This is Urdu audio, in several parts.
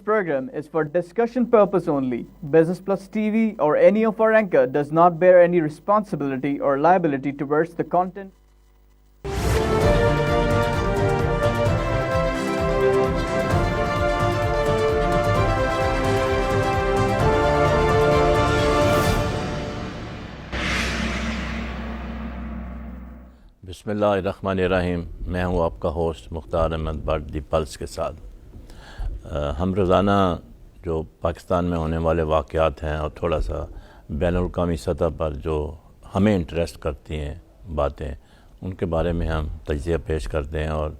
program is for discussion purpose only. Business Plus TV or any of our anchor does not bear any responsibility or liability towards the content. بسم اللہ الرحمن الرحیم. میں ہوں آپ کا host Mukhtar Ahmed Butt the plus کے ساتھ. ہم روزانہ جو پاکستان میں ہونے والے واقعات ہیں اور تھوڑا سا بین الاقوامی سطح پر جو ہمیں انٹرسٹ کرتی ہیں باتیں، ان کے بارے میں ہم تجزیہ پیش کرتے ہیں اور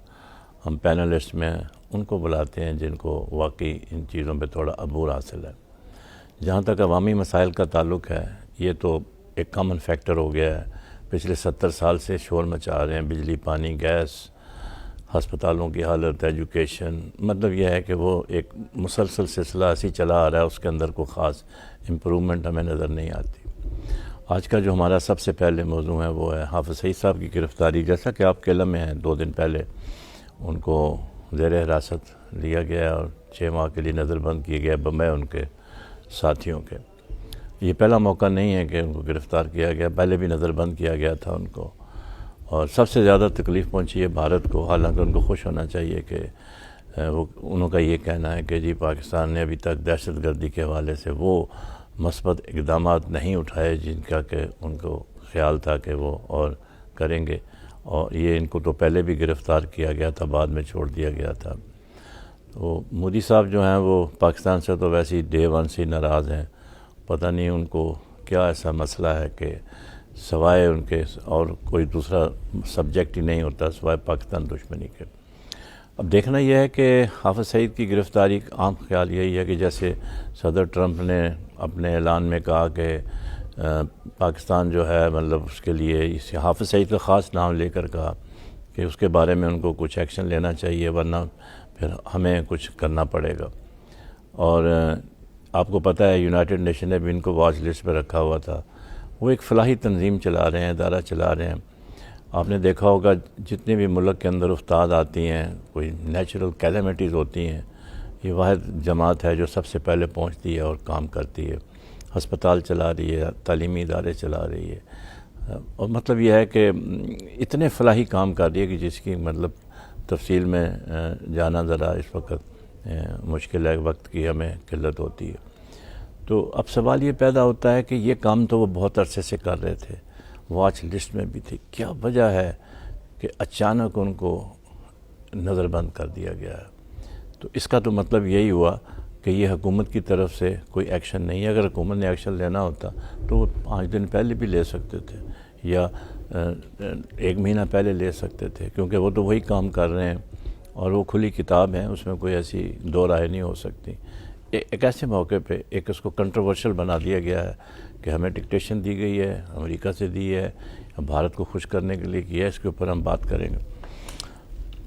ہم پینلسٹ میں ان کو بلاتے ہیں جن کو واقعی ان چیزوں پہ تھوڑا عبور حاصل ہے. جہاں تک عوامی مسائل کا تعلق ہے، یہ تو ایک کامن فیکٹر ہو گیا ہے. پچھلے 70 سال سے شور مچا رہے ہیں. بجلی، پانی، گیس، ہسپتالوں کی حالت، ایجوکیشن. مطلب یہ ہے کہ وہ ایک مسلسل سلسلہ ایسی چلا آ رہا ہے، اس کے اندر کوئی خاص امپرومنٹ ہمیں نظر نہیں آتی. آج کا جو ہمارا سب سے پہلے موضوع ہے وہ ہے حافظ سعید صاحب کی گرفتاری. جیسا کہ آپ کے علم میں ہیں، 2 دن پہلے ان کو زیر حراست لیا گیا اور 6 ماہ کے لیے نظر بند کیے گیا بمبئی ان کے ساتھیوں کے. یہ پہلا موقع نہیں ہے کہ ان کو گرفتار کیا گیا، پہلے بھی نظر بند کیا گیا تھا ان کو. اور سب سے زیادہ تکلیف پہنچی ہے بھارت کو. حالانکہ ان کو خوش ہونا چاہیے کہ انہوں کا یہ کہنا ہے کہ جی پاکستان نے ابھی تک دہشت گردی کے حوالے سے وہ مثبت اقدامات نہیں اٹھائے جن کا کہ ان کو خیال تھا کہ وہ اور کریں گے. اور یہ ان کو تو پہلے بھی گرفتار کیا گیا تھا، بعد میں چھوڑ دیا گیا تھا. تو مودی صاحب جو ہیں وہ پاکستان سے تو ویسے ہی ڈے ون سے ناراض ہیں. پتہ نہیں ان کو کیا ایسا مسئلہ ہے کہ سوائے ان کے اور کوئی دوسرا سبجیکٹ ہی نہیں ہوتا سوائے پاکستان دشمنی کے. اب دیکھنا یہ ہے کہ حافظ سعید کی گرفتاری عام خیال یہی ہے کہ جیسے صدر ٹرمپ نے اپنے اعلان میں کہا کہ پاکستان جو ہے مطلب اس کے لیے اس حافظ سعید کا خاص نام لے کر کہا کہ اس کے بارے میں ان کو کچھ ایکشن لینا چاہیے ورنہ پھر ہمیں کچھ کرنا پڑے گا. اور آپ کو پتہ ہے یونائٹڈ نیشن نے بھی ان کو واچ لسٹ پہ رکھا ہوا تھا. وہ ایک فلاحی تنظیم چلا رہے ہیں، ادارہ چلا رہے ہیں. آپ نے دیکھا ہوگا جتنے بھی ملک کے اندر افتاد آتی ہیں، کوئی نیچرل کیلیمٹیز ہوتی ہیں، یہ واحد جماعت ہے جو سب سے پہلے پہنچتی ہے اور کام کرتی ہے. ہسپتال چلا رہی ہے، تعلیمی ادارے چلا رہی ہے. اور مطلب یہ ہے کہ اتنے فلاحی کام کر رہی ہے کہ جس کی مطلب تفصیل میں جانا ذرا اس وقت مشکل ہے، وقت کی ہمیں قلت ہوتی ہے. تو اب سوال یہ پیدا ہوتا ہے کہ یہ کام تو وہ بہت عرصے سے کر رہے تھے، واچ لسٹ میں بھی تھے. کیا وجہ ہے کہ اچانک ان کو نظر بند کر دیا گیا ہے؟ تو اس کا تو مطلب یہی ہوا کہ یہ حکومت کی طرف سے کوئی ایکشن نہیں ہے. اگر حکومت نے ایکشن لینا ہوتا تو وہ 5 دن پہلے بھی لے سکتے تھے یا 1 مہینہ پہلے لے سکتے تھے، کیونکہ وہ تو وہی کام کر رہے ہیں اور وہ کھلی کتاب ہے، اس میں کوئی ایسی دو رائے نہیں ہو سکتی. ایک ایسے موقع پہ ایک اس کو کنٹروورشل بنا دیا گیا ہے کہ ہمیں ڈکٹیشن دی گئی ہے، امریکہ سے دی ہے، بھارت کو خوش کرنے کے لیے کیا ہے. اس کے اوپر ہم بات کریں گے.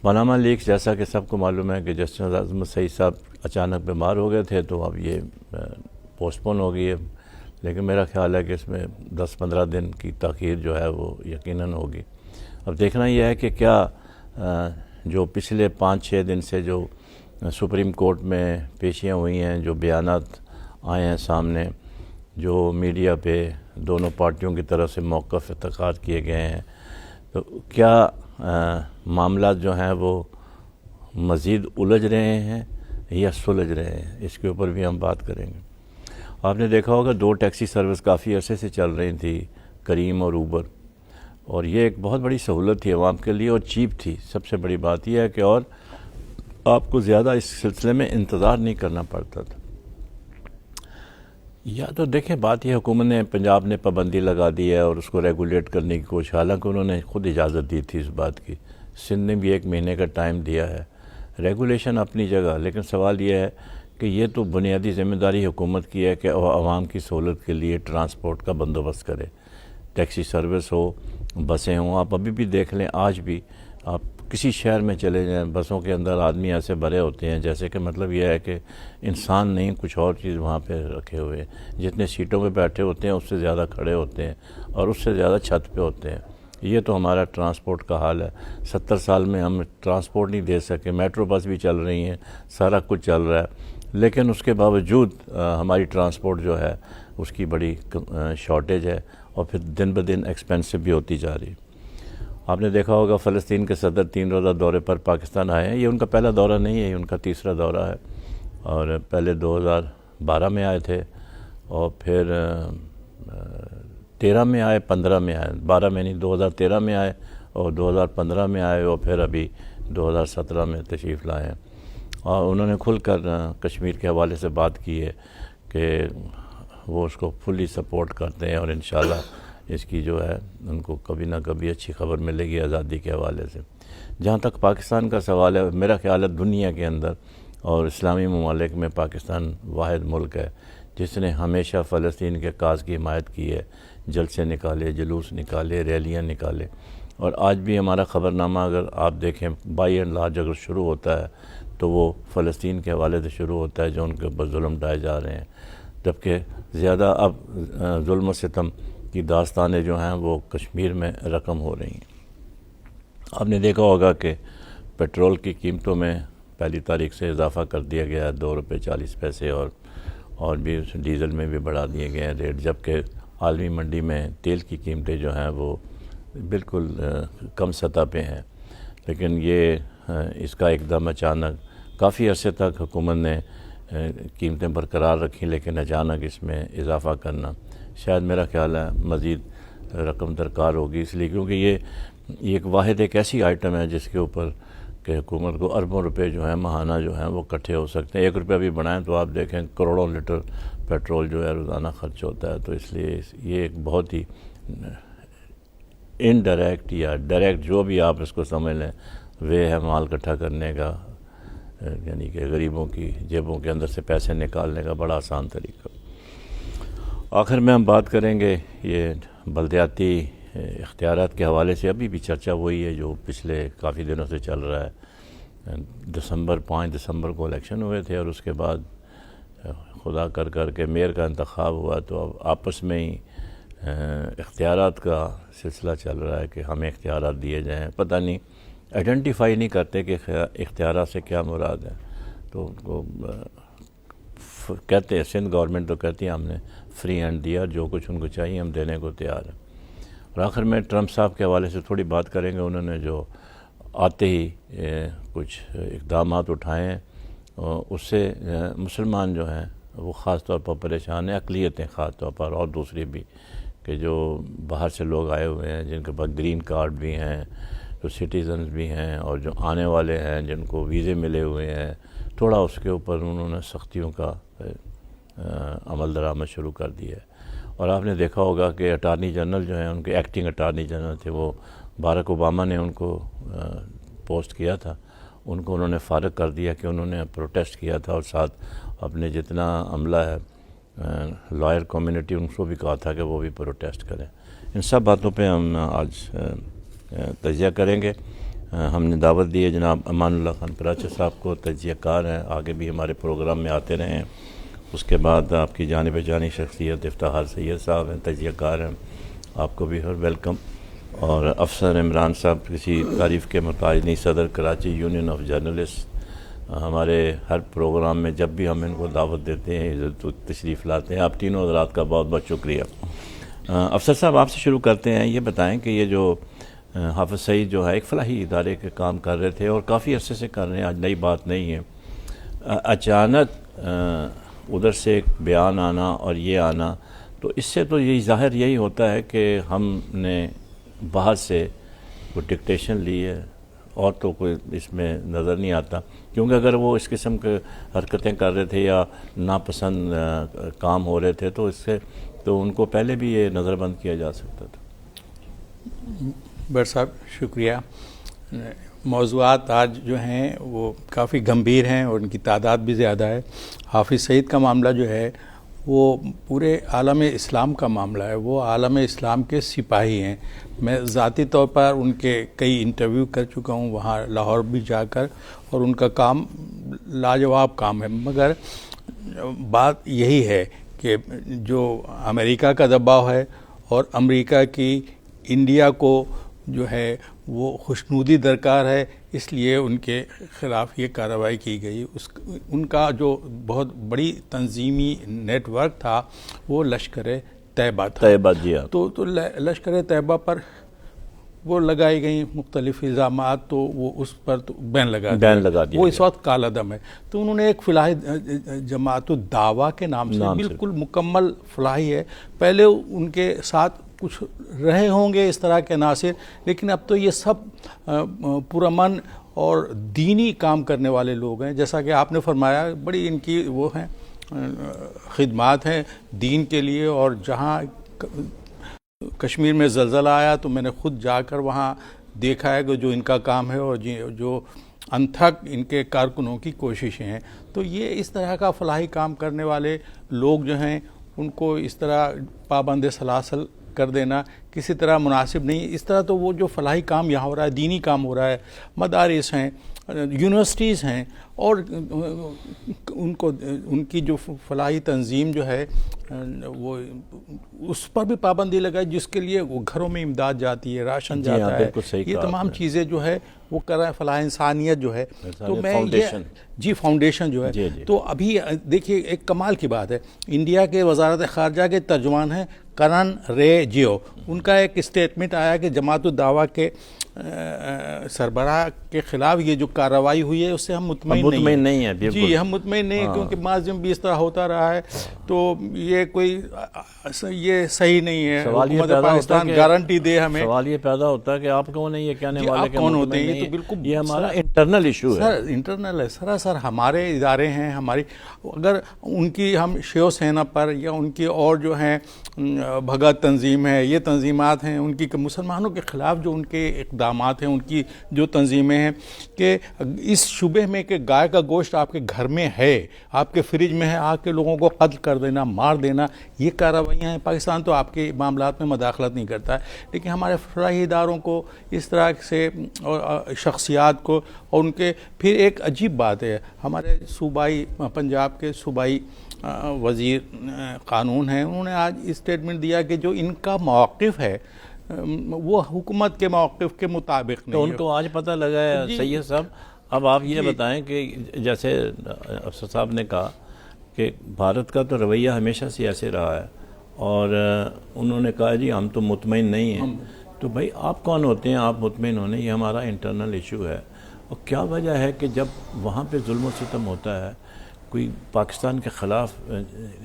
پاناما لیکس جیسا کہ سب کو معلوم ہے کہ جسٹس عظمت سعید صاحب اچانک بیمار ہو گئے تھے تو اب یہ پوسٹ پون ہو گئی ہے. لیکن میرا خیال ہے کہ اس میں 10-15 دن کی تاخیر جو ہے وہ یقیناً ہوگی. اب دیکھنا یہ ہے کہ کیا جو پچھلے 5-6 دن سے جو سپریم کورٹ میں پیشیاں ہوئی ہیں، جو بیانات آئے ہیں سامنے، جو میڈیا پہ دونوں پارٹیوں کی طرف سے موقف اتخاذ کیے گئے ہیں، تو کیا معاملات جو ہیں وہ مزید الجھ رہے ہیں یا سلجھ رہے ہیں؟ اس کے اوپر بھی ہم بات کریں گے. آپ نے دیکھا ہوگا 2 ٹیکسی سروس کافی عرصے سے چل رہی تھی، کریم اور اوبر. اور یہ ایک بہت بڑی سہولت تھی عوام کے لیے اور چیپ تھی. سب سے بڑی بات یہ ہے کہ اور آپ کو زیادہ اس سلسلے میں انتظار نہیں کرنا پڑتا تھا. یا تو دیکھیں بات یہ حکومت نے پنجاب نے پابندی لگا دی ہے اور اس کو ریگولیٹ کرنے کی کوشش، حالانکہ انہوں نے خود اجازت دی تھی اس بات کی. سندھ نے بھی 1 مہینے کا ٹائم دیا ہے. ریگولیشن اپنی جگہ، لیکن سوال یہ ہے کہ یہ تو بنیادی ذمہ داری حکومت کی ہے کہ عوام کی سہولت کے لیے ٹرانسپورٹ کا بندوبست کرے. ٹیکسی سروس ہو، بسیں ہوں. آپ ابھی بھی دیکھ لیں، آج بھی آپ کسی شہر میں چلے جائیں، بسوں کے اندر آدمی ایسے بھرے ہوتے ہیں جیسے کہ مطلب یہ ہے کہ انسان نہیں کچھ اور چیز وہاں پہ رکھے ہوئے ہیں. جتنے سیٹوں پہ بیٹھے ہوتے ہیں اس سے زیادہ کھڑے ہوتے ہیں اور اس سے زیادہ چھت پہ ہوتے ہیں. یہ تو ہمارا ٹرانسپورٹ کا حال ہے. 70 سال میں ہم ٹرانسپورٹ نہیں دے سکے. میٹرو بس بھی چل رہی ہیں، سارا کچھ چل رہا ہے، لیکن اس کے باوجود ہماری ٹرانسپورٹ جو ہے اس کی بڑی شارٹیج ہے اور پھر دن بدن ایکسپینسو بھی ہوتی جا رہی ہے. آپ نے دیکھا ہوگا فلسطین کے صدر 3 روزہ دورے پر پاکستان آئے ہیں. یہ ان کا پہلا دورہ نہیں ہے, یہ ان کا تیسرا دورہ ہے, اور پہلے 2012 میں آئے تھے, اور پھر 13 میں آئے, 15 میں آئے, 12 میں نہیں, 2013 میں آئے اور 2015 میں آئے, اور پھر ابھی 2017 میں تشریف لائے ہیں. اور انہوں نے کھل کر کشمیر کے حوالے سے بات کی ہے کہ وہ اس کو فلی سپورٹ کرتے ہیں, اور انشاءاللہ اس کی جو ہے ان کو کبھی نہ کبھی اچھی خبر ملے گی آزادی کے حوالے سے. جہاں تک پاکستان کا سوال ہے, میرا خیال ہے دنیا کے اندر اور اسلامی ممالک میں پاکستان واحد ملک ہے جس نے ہمیشہ فلسطین کے کاز کی حمایت کی ہے. جلسے نکالے, جلوس نکالے, ریلیاں نکالے, اور آج بھی ہمارا خبرنامہ اگر آپ دیکھیں بائی اینڈ لارج اگر شروع ہوتا ہے تو وہ فلسطین کے حوالے سے شروع ہوتا ہے جو ان کے اوپر ظلم ڈھائے جا رہے ہیں, جبکہ زیادہ اب ظلم و ستم کی داستانیں جو ہیں وہ کشمیر میں رقم ہو رہی ہیں. آپ نے دیکھا ہوگا کہ پیٹرول کی قیمتوں میں 1 تاریخ سے اضافہ کر دیا گیا ہے, 2 روپے 40 پیسے, اور بھی ڈیزل میں بھی بڑھا دیے گئے ہیں ریٹ, جبکہ عالمی منڈی میں تیل کی قیمتیں جو ہیں وہ بالکل کم سطح پہ ہیں. لیکن یہ اس کا ایک دم اچانک کافی عرصے تک حکومت نے قیمتیں برقرار رکھیں, لیکن اچانک اس میں اضافہ کرنا شاید میرا خیال ہے مزید رقم درکار ہوگی, اس لیے کیونکہ یہ ایک واحد ایک ایسی آئٹم ہے جس کے اوپر کہ حکومت کو اربوں روپے جو ہیں ماہانہ جو ہیں وہ اکٹھے ہو سکتے ہیں. 1 روپیہ بھی بڑھائیں تو آپ دیکھیں کروڑوں لیٹر پیٹرول جو ہے روزانہ خرچ ہوتا ہے. تو اس لیے یہ ایک بہت ہی انڈائریکٹ یا ڈائریکٹ جو بھی آپ اس کو سمجھ لیں وے ہے مال اکٹھا کرنے کا, یعنی کہ غریبوں کی جیبوں کے اندر سے پیسے نکالنے کا بڑا آسان طریقہ. آخر میں ہم بات کریں گے یہ بلدیاتی اختیارات کے حوالے سے. ابھی بھی چرچا وہی ہے جو پچھلے کافی دنوں سے چل رہا ہے. 5 دسمبر کو الیکشن ہوئے تھے, اور اس کے بعد خدا کر کے میئر کا انتخاب ہوا, تو اب آپس میں ہی اختیارات کا سلسلہ چل رہا ہے کہ ہمیں اختیارات دیے جائیں. پتہ نہیں آئیڈینٹیفائی نہیں کرتے کہ اختیارات سے کیا مراد ہے. تو ان کو کہتے ہیں, سندھ گورنمنٹ تو کہتی ہے ہم نے فری ہینڈ دیا, جو کچھ ان کو چاہیے ہم دینے کو تیار ہیں. اور آخر میں ٹرمپ صاحب کے حوالے سے تھوڑی بات کریں گے. انہوں نے جو آتے ہی کچھ اقدامات اٹھائے ہیں, اس سے مسلمان جو ہیں وہ خاص طور پر پریشان ہیں, اقلیتیں خاص طور پر, اور دوسری بھی کہ جو باہر سے لوگ آئے ہوئے ہیں جن کے پاس گرین کارڈ بھی ہیں, جو سٹیزنز بھی ہیں, اور جو آنے والے ہیں جن کو ویزے ملے ہوئے ہیں. تھوڑا اس کے اوپر انہوں نے سختیوں کا عمل درآمد شروع کر دیا ہے. اور آپ نے دیکھا ہوگا کہ اٹارنی جنرل جو ہیں, ان کے ایکٹنگ اٹارنی جنرل تھے, وہ باراک اوباما نے ان کو پوسٹ کیا تھا, ان کو انہوں نے فارغ کر دیا کہ انہوں نے پروٹیسٹ کیا تھا, اور ساتھ اپنے جتنا عملہ ہے لائر کمیونٹی ان کو بھی کہا تھا کہ وہ بھی پروٹیسٹ کریں. ان سب باتوں پہ ہم آج تجزیہ کریں گے. ہم نے دعوت دی ہے جناب امان اللہ خان کراچی صاحب کو, تجزیہ کار ہیں, آگے بھی ہمارے پروگرام میں آتے رہے ہیں. اس کے بعد آپ کی جانے پہچانی شخصیت افتخار سید صاحب ہیں, تجزیہ کار ہیں, آپ کو بھی ویلکم. اور افسر عمران صاحب کسی تعریف کے محتاج نہیں, صدر کراچی یونین آف جرنلسٹ, ہمارے ہر پروگرام میں جب بھی ہم ان کو دعوت دیتے ہیں تشریف لاتے ہیں. آپ تینوں حضرات کا بہت بہت شکریہ. افسر صاحب آپ سے شروع کرتے ہیں. یہ بتائیں کہ یہ جو حافظ سعید جو ہے ایک فلاحی ادارے کے کام کر رہے تھے اور کافی عرصے سے کر رہے ہیں, آج نئی بات نہیں ہے, اچانک ادھر سے ایک بیان آنا اور یہ آنا, تو اس سے تو یہی ظاہر یہی ہوتا ہے کہ ہم نے باہر سے کوئی ڈکٹیشن لی ہے, اور تو کوئی اس میں نظر نہیں آتا. کیونکہ اگر وہ اس قسم کے حرکتیں کر رہے تھے یا ناپسند کام ہو رہے تھے تو اس سے تو ان کو پہلے بھی یہ نظر بند کیا جا سکتا تھا. بر صاحب شکریہ. موضوعات آج جو ہیں وہ کافی گمبھیر ہیں اور ان کی تعداد بھی زیادہ ہے. حافظ سعید کا معاملہ جو ہے وہ پورے عالم اسلام کا معاملہ ہے. وہ عالم اسلام کے سپاہی ہیں. میں ذاتی طور پر ان کے کئی انٹرویو کر چکا ہوں وہاں لاہور بھی جا کر, اور ان کا کام لاجواب کام ہے. مگر بات یہی ہے کہ جو امریکہ کا دباؤ ہے اور امریکہ کی انڈیا کو جو ہے وہ خوشنودی درکار ہے, اس لیے ان کے خلاف یہ کارروائی کی گئی. ان کا جو بہت بڑی تنظیمی نیٹ ورک تھا وہ لشکر طیبہ تھا. جی ہاں. تو لشکر طیبہ پر وہ لگائی گئی مختلف الزامات, تو وہ اس پر تو بین لگا دیا. وہ اس وقت کالعدم ہے. تو انہوں نے ایک فلاحی جماعت الدعویٰ کے نام سے بالکل مکمل فلاحی ہے. پہلے ان کے ساتھ کچھ رہے ہوں گے اس طرح کے عناصر, لیکن اب تو یہ سب پرامن اور دینی کام کرنے والے لوگ ہیں. جیسا کہ آپ نے فرمایا, بڑی ان کی وہ ہیں خدمات ہیں دین کے لیے. اور جہاں کشمیر میں زلزلہ آیا تو میں نے خود جا کر وہاں دیکھا ہے کہ جو ان کا کام ہے اور جو انتھک ان کے کارکنوں کی کوششیں ہیں. تو یہ اس طرح کا فلاحی کام کرنے والے لوگ جو ہیں ان کو اس طرح پابند سلاسل کر دینا کسی طرح مناسب نہیں. اس طرح تو وہ جو فلاحی کام یہاں ہو رہا ہے, دینی کام ہو رہا ہے, مدارس ہیں, یونیورسٹیز ہیں, اور ان کی جو فلاحی تنظیم جو ہے وہ اس پر بھی پابندی لگائی, جس کے لیے وہ گھروں میں امداد جاتی ہے, راشن جاتا ہے. یہ تمام چیزیں جو ہے وہ کر رہے ہیں. فلاح انسانیت جو ہے, تو میں یہ فاؤنڈیشن جو ہے. تو ابھی دیکھیے ایک کمال کی بات ہے, انڈیا کے وزارت خارجہ کے ترجمان ہیں کرن ریجیو, ان کا ایک اسٹیٹمنٹ آیا کہ جماعت الدعویٰ کے سربراہ کے خلاف یہ جو کارروائی ہوئی ہے اس سے ہم مطمئن نہیں ہیں. جی ہم مطمئن نہیں ہیں, کیونکہ ماضی میں بھی اس طرح ہوتا رہا ہے. تو یہ صحیح نہیں ہے. حکومت پاکستان گارنٹی دے ہمیں. سوال یہ پیدا ہوتا ہے کہ آپ کون ہیں یہ کہنے والے, کہ کون ہوتے ہیں. یہ تو بالکل یہ ہمارا انٹرنل ایشو ہے. انٹرنل ہے سراسر. ہمارے ادارے ہیں, ہماری اگر ان کی ہم شیو سینا پر یا ان کی اور جو ہیں بھگت تنظیم ہے, یہ تنظیمات ہیں ان کی مسلمانوں کے خلاف جو ان کے اقدامات ہیں, ان کی جو تنظیمیں ہیں کہ اس شبہ میں کہ گائے کا گوشت آپ کے گھر میں ہے, آپ کے فریج میں ہے, آ کے لوگوں کو قتل کر دینا, مار دینا, یہ کارروائیاں ہیں. پاکستان تو آپ کے معاملات میں مداخلت نہیں کرتا ہے, لیکن ہمارے فلاحی اداروں کو اس طرح سے شخصیات کو, اور ان کے پھر ایک عجیب بات ہے, ہمارے صوبائی پنجاب کے صوبائی وزیر قانون ہیں, انہوں نے آج اسٹیٹمنٹ دیا کہ جو ان کا موقف ہے وہ حکومت کے موقف کے مطابق نہیں. تو ان کو آج پتہ لگا ہے سید صاحب. اب آپ یہ بتائیں کہ جیسے افسر صاحب نے کہا کہ بھارت کا تو رویہ ہمیشہ سے ایسے رہا ہے, اور انہوں نے کہا جی ہم تو مطمئن نہیں ہیں. تو بھائی آپ کون ہوتے ہیں آپ مطمئن ہونے؟ یہ ہمارا انٹرنل ایشو ہے. اور کیا وجہ ہے کہ جب وہاں پہ ظلم و ستم ہوتا ہے, کوئی پاکستان کے خلاف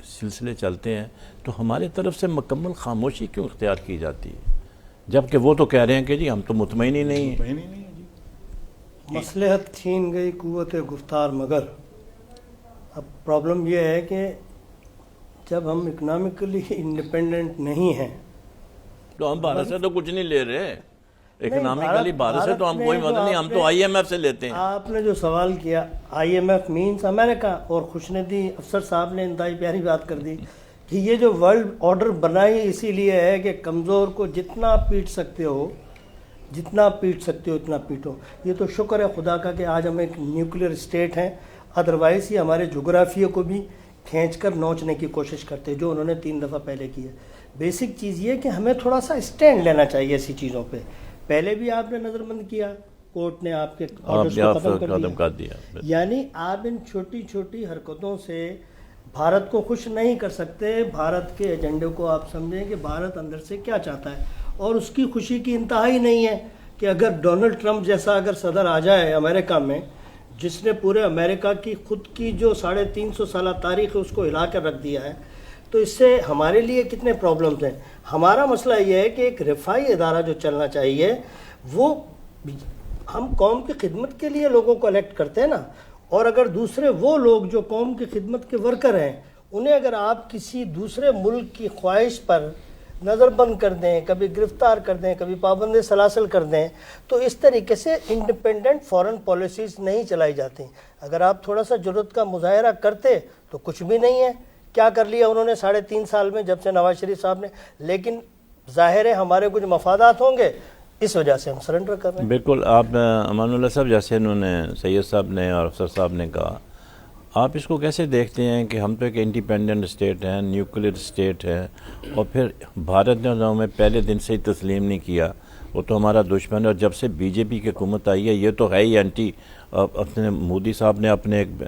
سلسلے چلتے ہیں, تو ہمارے طرف سے مکمل خاموشی کیوں اختیار کی جاتی ہے, جبکہ وہ تو کہہ رہے ہیں کہ جی ہم تو مطمئن ہی نہیں ہیں. مصلحت چھین گئی قوت گفتار مگر. اب پرابلم یہ ہے کہ جب ہم اکنامکلی انڈیپینڈنٹ نہیں ہیں تو ہم بھارت سے تو کچھ نہیں لے رہے. اکنامکلی بھارت سے تو ہم کوئی مدد نہیں, ہم تو آئی ایم ایف سے لیتے ہیں. آپ نے جو سوال کیا, آئی ایم ایف مینس امریکہ, اور خوشندی افسر صاحب نے انتہائی پیاری بات کر دی کہ یہ جو ورلڈ آرڈر بنائی اسی لیے ہے کہ کمزور کو جتنا پیٹ سکتے ہو اتنا پیٹو. یہ تو شکر ہے خدا کا کہ آج ہم ایک نیوکلیئر اسٹیٹ ہیں, ادروائز یہ ہمارے جغرافیہ کو بھی کھینچ کر نوچنے کی کوشش کرتے, جو انہوں نے 3 دفعہ پہلے کی ہے. بیسک چیز یہ کہ ہمیں تھوڑا سا اسٹینڈ لینا چاہیے ایسی چیزوں پہ. پہلے بھی آپ نے نظر بند کیا, کورٹ نے آپ کے آرڈرز کو ختم کر دیا. یعنی آپ ان چھوٹی چھوٹی حرکتوں سے بھارت کو خوش نہیں کر سکتے. بھارت کے ایجنڈے کو آپ سمجھیں کہ بھارت اندر سے کیا چاہتا ہے, اور اس کی خوشی کی انتہا ہی نہیں ہے کہ اگر ڈونلڈ ٹرمپ جیسا اگر صدر آ جائے امریکہ میں, جس نے پورے امریکہ کی خود کی جو 350 سالہ تاریخ ہے اس کو ہلا کر رکھ دیا ہے, تو اس سے ہمارے لیے کتنے پرابلمز ہیں. ہمارا مسئلہ یہ ہے کہ ایک رفائی ادارہ جو چلنا چاہیے, وہ ہم قوم کی خدمت کے لیے لوگوں کو الیکٹ کرتے ہیں نا, اور اگر دوسرے وہ لوگ جو قوم کی خدمت کے ورکر ہیں انہیں اگر آپ کسی دوسرے ملک کی خواہش پر نظر بند کر دیں, کبھی گرفتار کر دیں, کبھی پابند سلاسل کر دیں, تو اس طریقے سے انڈیپینڈنٹ فورن پالیسیز نہیں چلائی جاتی. اگر آپ تھوڑا سا جرأت کا مظاہرہ کرتے تو کچھ بھی نہیں ہے. کیا کر لیا انہوں نے 3.5 سال میں جب سے نواز شریف صاحب نے, لیکن ظاہر ہے ہمارے کچھ مفادات ہوں گے, اس وجہ سے ہم سرنڈر کر رہے ہیں. بالکل. آپ امان اللہ صاحب جیسے انہوں نے سید صاحب نے اور افسر صاحب نے کہا, آپ اس کو کیسے دیکھتے ہیں کہ ہم تو ایک انڈیپینڈنٹ اسٹیٹ ہیں, نیوکلیئر اسٹیٹ ہے, اور پھر بھارت نے ہمیں پہلے دن سے ہی تسلیم نہیں کیا, وہ تو ہمارا دشمن ہے. اور جب سے بی جے پی کی حکومت آئی ہے یہ تو ہے ہی اینٹی. اپنے مودی صاحب نے اپنے ایک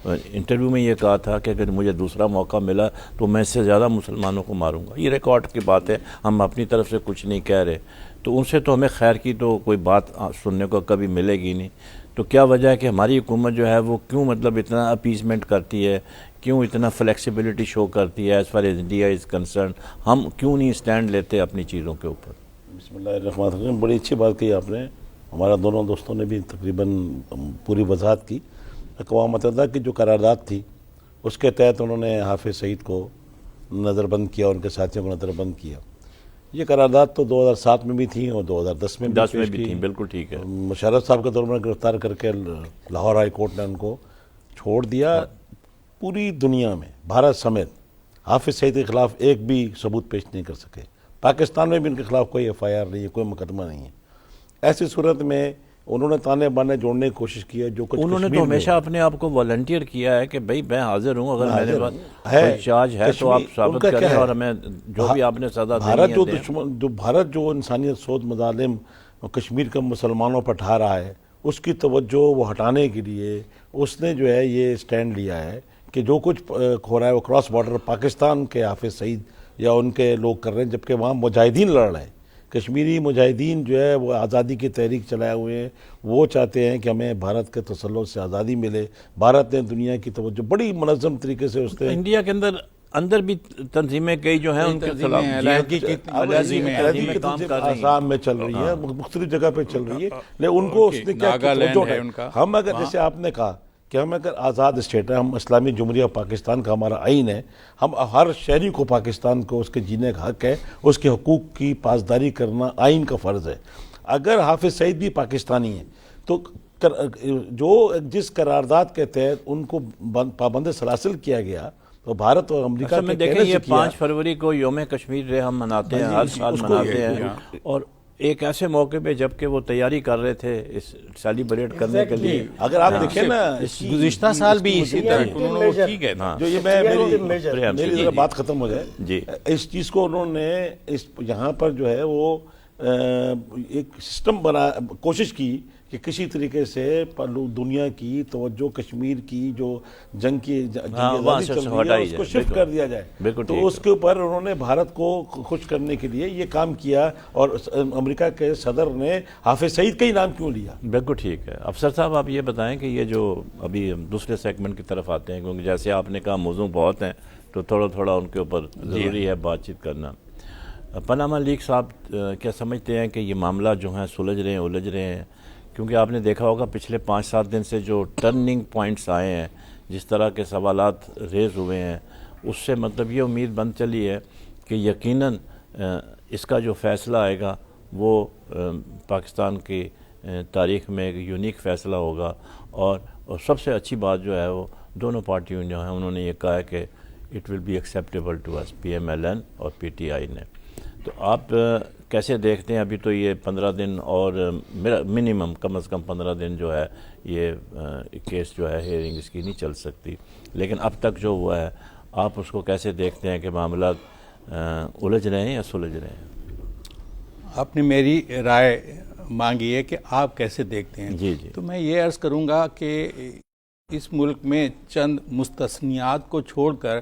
انٹرویو میں یہ کہا تھا کہ اگر مجھے دوسرا موقع ملا تو میں اس سے زیادہ مسلمانوں کو ماروں گا. یہ ریکارڈ کی بات ہے, ہم اپنی طرف سے کچھ نہیں کہہ رہے. تو ان سے تو ہمیں خیر کی تو کوئی بات سننے کو کبھی ملے گی نہیں. تو کیا وجہ ہے کہ ہماری حکومت جو ہے وہ کیوں مطلب اتنا اپیزمنٹ کرتی ہے, کیوں اتنا فلیکسیبلٹی شو کرتی ہے as far as India is concern? ہم کیوں نہیں اسٹینڈ لیتے اپنی چیزوں کے اوپر؟ بسم اللہ الرحمن الرحیم. بڑی اچھی بات کہی آپ نے. ہمارا دونوں دوستوں نے بھی تقریباً پوری وضاحت کی. اقوام متحدہ کی جو قرارداد تھی اس کے تحت انہوں نے حافظ سعید کو نظر بند کیا, ان کے ساتھیوں کو نظر بند کیا. یہ قرارداد تو 2007 میں بھی تھیں اور 2010 میں بھی تھیں. بالکل ٹھیک ہے. مشرف صاحب کے دور میں گرفتار کر کے لاہور ہائی کورٹ نے ان کو چھوڑ دیا. پوری دنیا میں بھارت سمیت حافظ سعید کے خلاف ایک بھی ثبوت پیش نہیں کر سکے. پاکستان میں بھی ان کے خلاف کوئی ایف آئی آر نہیں ہے, کوئی مقدمہ نہیں ہے. ایسی صورت میں انہوں نے تانے بانے جوڑنے کی کوشش کی ہے. جو کچھ انہوں نے تو ہمیشہ اپنے آپ کو والنٹیئر کیا ہے کہ بھئی میں حاضر ہوں, اگر میرے پاس کوئی چارج ہے تو آپ ثابت کریں اور ہمیں جو بھی آپ نے سزا دینی ہے دیں. بھارت جو انسانیت سوز مظالم کشمیر کے مسلمانوں پر ٹھا رہا ہے اس کی توجہ وہ ہٹانے کے لیے اس نے جو ہے یہ سٹینڈ لیا ہے کہ جو کچھ ہو رہا ہے وہ کراس بارڈر پاکستان کے حافظ سعید یا ان کے لوگ کر رہے ہیں, جبکہ وہاں مجاہدین لڑ رہے ہیں. کشمیری مجاہدین جو ہے وہ آزادی کی تحریک چلائے ہوئے ہیں. وہ چاہتے ہیں کہ ہمیں بھارت کے تسلط سے آزادی ملے. بھارت نے دنیا کی توجہ بڑی منظم طریقے سے اس نے انڈیا کے اندر بھی تنظیمیں کئی جو ہیں ان کے خلاف آسام میں چل رہی ہے, مختلف جگہ پہ چل رہی ہے. لیکن ان کو اس نے کیا, ہم اگر جیسے آپ نے کہا کہ ہم اگر آزاد اسٹیٹ ہے, ہم اسلامی جمہوریہ پاکستان کا ہمارا آئین ہے, ہم ہر شہری کو پاکستان کو اس کے جینے کا حق ہے, اس کے حقوق کی پاسداری کرنا آئین کا فرض ہے. اگر حافظ سعید بھی پاکستانی ہیں تو جو جس قرارداد کے تحت ان کو پابند سلاسل کیا گیا تو بھارت اور امریکہ کے دیکھیں یہ 5 فروری کو یوم کشمیر ڈے ہم مناتے ہیں, ہر سال مناتے ہیں. اور ایک ایسے موقع پہ جب کہ وہ تیاری کر رہے تھے اس سیلیبریٹ کرنے کے لیے. اگر آپ دیکھیں نا گزشتہ سال بھی اسی طرح ٹھیک ہے نا, جو یہ میری بات ختم ہو جائے جی, اس چیز کو انہوں نے یہاں پر جو ہے وہ ایک سسٹم کوشش کی کہ کسی طریقے سے دنیا کی توجہ کشمیر کی جو جنگ کی چل رہی ہے اس کو شفٹ کر دیا جائے. تو اس کے اوپر انہوں نے بھارت کو خوش کرنے کے لیے یہ کام کیا. اور امریکہ کے صدر نے حافظ سعید کا ہی نام کیوں لیا؟ بالکل ٹھیک ہے. افسر صاحب آپ یہ بتائیں کہ یہ جو ابھی دوسرے سیگمنٹ کی طرف آتے ہیں, کیونکہ جیسے آپ نے کہا موضوع بہت ہیں تو تھوڑا تھوڑا ان کے اوپر ضروری ہے بات چیت کرنا. پاناما لیکس آپ کیا سمجھتے ہیں کہ یہ معاملہ جو ہیں سلجھ رہے ہیں, الجھ رہے ہیں؟ کیونکہ آپ نے دیکھا ہوگا پچھلے 5-7 دن سے جو ٹرننگ پوائنٹس آئے ہیں, جس طرح کے سوالات ریز ہوئے ہیں, اس سے مطلب یہ امید بن چلی ہے کہ یقیناً اس کا جو فیصلہ آئے گا وہ پاکستان کی تاریخ میں ایک یونیک فیصلہ ہوگا. اور سب سے اچھی بات جو ہے وہ دونوں پارٹیوں جو ہیں انہوں نے یہ کہا ہے کہ it will be acceptable to us, P M L N اور پی ٹی آئی نے. تو آپ کیسے دیکھتے ہیں؟ ابھی تو یہ 15 دن اور منیمم کم از کم 15 دن جو ہے یہ کیس جو ہے ہیئرنگ اس کی نہیں چل سکتی, لیکن اب تک جو ہوا ہے آپ اس کو کیسے دیکھتے ہیں کہ معاملات الجھ رہے ہیں یا سلجھ رہے ہیں؟ آپ نے میری رائے مانگی ہے کہ آپ کیسے دیکھتے ہیں. جی جی. تو میں یہ عرض کروں گا کہ اس ملک میں چند مستثنیات کو چھوڑ کر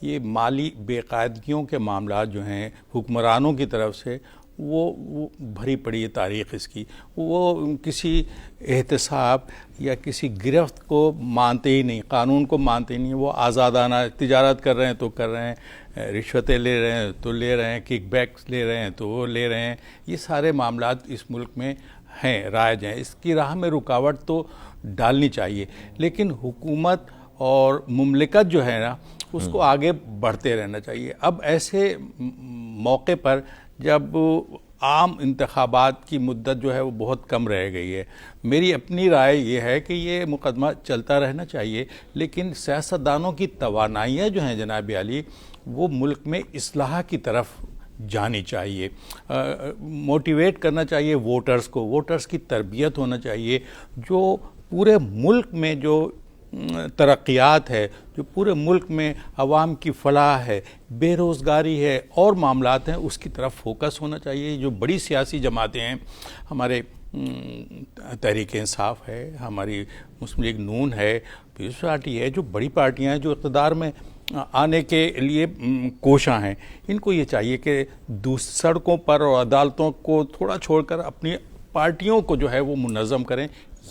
یہ مالی بے قاعدگیوں کے معاملات جو ہیں حکمرانوں کی طرف سے وہ بھری پڑی ہے تاریخ اس کی. وہ کسی احتساب یا کسی گرفت کو مانتے ہی نہیں, قانون کو مانتے ہی نہیں. وہ آزادانہ تجارت کر رہے ہیں تو کر رہے ہیں, رشوتیں لے رہے ہیں تو لے رہے ہیں, کک بیکس لے رہے ہیں تو وہ لے رہے ہیں. یہ سارے معاملات اس ملک میں ہیں, رائج ہیں. اس کی راہ میں رکاوٹ تو ڈالنی چاہیے, لیکن حکومت اور مملکت جو ہے نا اس کو آگے بڑھتے رہنا چاہیے. اب ایسے موقع پر جب عام انتخابات کی مدت جو ہے وہ بہت کم رہ گئی ہے, میری اپنی رائے یہ ہے کہ یہ مقدمہ چلتا رہنا چاہیے, لیکن سیاستدانوں کی توانائیاں جو ہیں جناب علی وہ ملک میں اصلاح کی طرف جانی چاہیے. موٹیویٹ کرنا چاہیے ووٹرز کو, ووٹرز کی تربیت ہونا چاہیے. جو پورے ملک میں جو ترقیات ہے، جو پورے ملک میں عوام کی فلاح ہے، بے روزگاری ہے اور معاملات ہیں، اس کی طرف فوکس ہونا چاہیے۔ جو بڑی سیاسی جماعتیں ہیں، ہمارے تحریک انصاف ہے، ہماری مسلم لیگ نون ہے، پیپلز پارٹی ہے، جو بڑی پارٹیاں ہیں جو اقتدار میں آنے کے لیے کوشاں ہیں، ان کو یہ چاہیے کہ سڑکوں پر اور عدالتوں کو تھوڑا چھوڑ کر اپنی پارٹیوں کو جو ہے وہ منظم کریں۔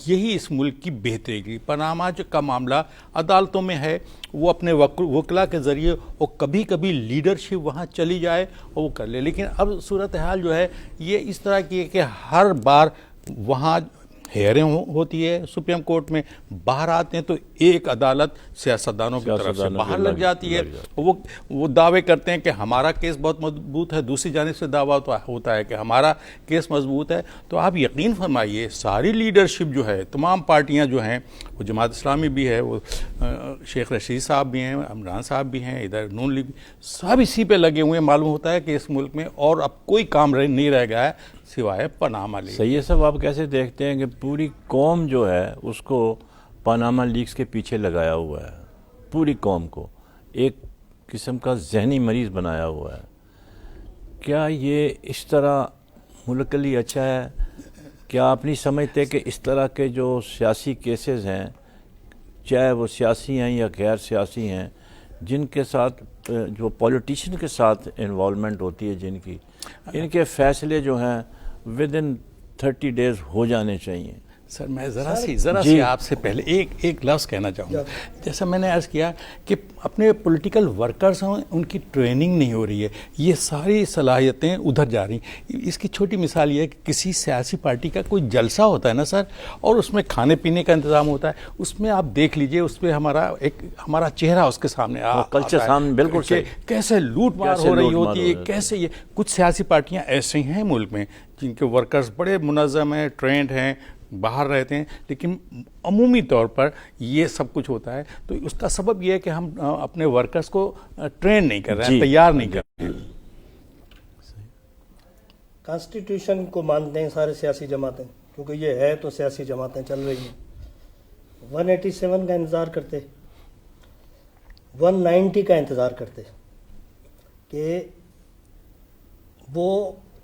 یہی اس ملک کی بہتری کی۔ پاناما کا معاملہ عدالتوں میں ہے، وہ اپنے وکلا کے ذریعے اور کبھی کبھی لیڈرشپ وہاں چلی جائے اور وہ کر لے، لیکن اب صورتحال جو ہے یہ اس طرح کی ہے کہ ہر بار وہاں ہیئرنگ ہوتی ہے سپریم کورٹ میں، باہر آتے ہیں تو ایک عدالت سیاستدانوں کی طرف سے باہر لگ جاتی ہے، وہ دعوے کرتے ہیں کہ ہمارا کیس بہت مضبوط ہے، دوسری جانب سے دعویٰ ہوتا ہے کہ ہمارا کیس مضبوط ہے۔ تو آپ یقین فرمائیے ساری لیڈرشپ جو ہے، تمام پارٹیاں جو ہیں، وہ جماعت اسلامی بھی ہے، وہ شیخ رشید صاحب بھی ہیں، عمران صاحب بھی ہیں، ادھر نون لیگ، سب اسی پہ لگے ہوئے ہیں۔ معلوم ہوتا ہے کہ اس ملک میں اور اب کوئی کام نہیں رہ گیا ہے سوائے پاناما لیگ۔ سید صاحب آپ کیسے دیکھتے ہیں کہ پوری قوم جو ہے اس کو پاناما لیکس کے پیچھے لگایا ہوا ہے، پوری قوم کو ایک قسم کا ذہنی مریض بنایا ہوا ہے؟ کیا یہ اس طرح ملک کے لیے اچھا ہے؟ کیا آپ نہیں سمجھتے کہ اس طرح کے جو سیاسی کیسز ہیں، چاہے وہ سیاسی ہیں یا غیر سیاسی ہیں، جن کے ساتھ جو پولیٹیشین کے ساتھ انوالومنٹ ہوتی ہے جن کی، ان کے فیصلے جو ہیں ود ان 30 days ہو جانے چاہیے؟ سر میں ذرا سی آپ سے پہلے ایک لفظ کہنا چاہوں گا۔ جیسا میں نے عرض کیا کہ اپنے پولیٹیکل ورکرز ہیں، ان کی ٹریننگ نہیں ہو رہی ہے، یہ ساری صلاحیتیں ادھر جا رہی ہیں۔ اس کی چھوٹی مثال یہ ہے کہ کسی سیاسی پارٹی کا کوئی جلسہ ہوتا ہے نا سر، اور اس میں کھانے پینے کا انتظام ہوتا ہے، اس میں آپ دیکھ لیجئے، اس پہ ہمارا چہرہ اس کے سامنے کلچر سامنے بالکل کہ کیسے لوٹ مار ہو رہی ہوتی ہے، کیسے یہ کچھ سیاسی پارٹیاں ایسے ہیں ملک میں جن کے ورکرز بڑے منظم ہیں، ٹرینڈ ہیں، باہر رہتے ہیں، لیکن عمومی طور پر یہ سب کچھ ہوتا ہے۔ تو اس کا سبب یہ ہے کہ ہم اپنے ورکرز کو ٹرین نہیں کر رہے ہیں، تیار نہیں کر رہے ہیں۔ کانسٹیٹیوشن کو مانتے ہیں سارے سیاسی جماعتیں، کیونکہ یہ ہے تو سیاسی جماعتیں چل رہی ہیں۔ 187 کا انتظار کرتے، 190 کا انتظار کرتے کہ وہ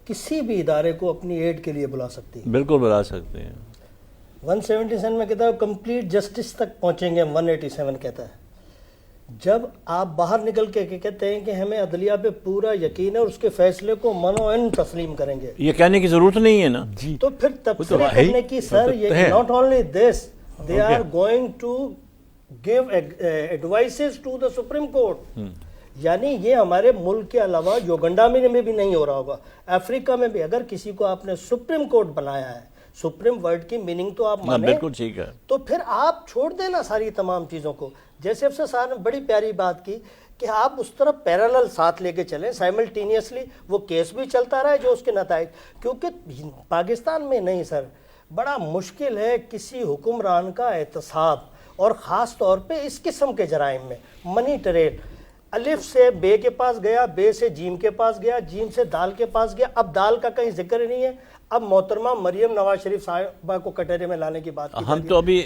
کسی بھی ادارے کو اپنی ایڈ کے لیے بلا سکتی ہے۔ بالکل بلا سکتے ہیں۔ 177 میں کہتا ہے کمپلیٹ جسٹس تک پہنچیں گے، 187 کہتا ہے۔ جب آپ باہر نکل کے کہتے ہیں کہ ہمیں عدلیہ پہ پورا یقین ہے اور اس کے فیصلے کو منوعن تسلیم کریں گے، یہ کہنے کی ضرورت نہیں ہے نا، تو پھر تبصرے کرنے کی سر یہ not only this, they are going to give advices to the Supreme Court. یعنی یہ ہمارے ملک کے علاوہ یوگنڈا میں بھی نہیں ہو رہا ہوگا، افریقہ میں بھی اگر کسی کو آپ نے سپریم کورٹ بنایا ہے، سپریم ورڈ کی میننگ تو آپ مانیں، بالکل ٹھیک ہے، تو پھر آپ چھوڑ دینا ساری تمام چیزوں کو۔ جیسے افسر صاحب نے بڑی پیاری بات کی کہ آپ اس طرح پیرالل ساتھ لے کے چلیں، سائملٹینیسلی وہ کیس بھی چلتا رہا ہے جو اس کے نتائج، کیونکہ پاکستان میں نہیں سر، بڑا مشکل ہے کسی حکمران کا احتساب، اور خاص طور پہ اس قسم کے جرائم میں منی ٹریل، الف سے بے کے پاس گیا، بے سے جیم کے پاس گیا، جیم سے دال کے پاس گیا، اب دال کا کہیں ذکر ہی نہیں ہے۔ اب محترمہ مریم نواز شریف صاحبہ کو کٹہرے میں لانے کی بات کی، ہم تو ابھی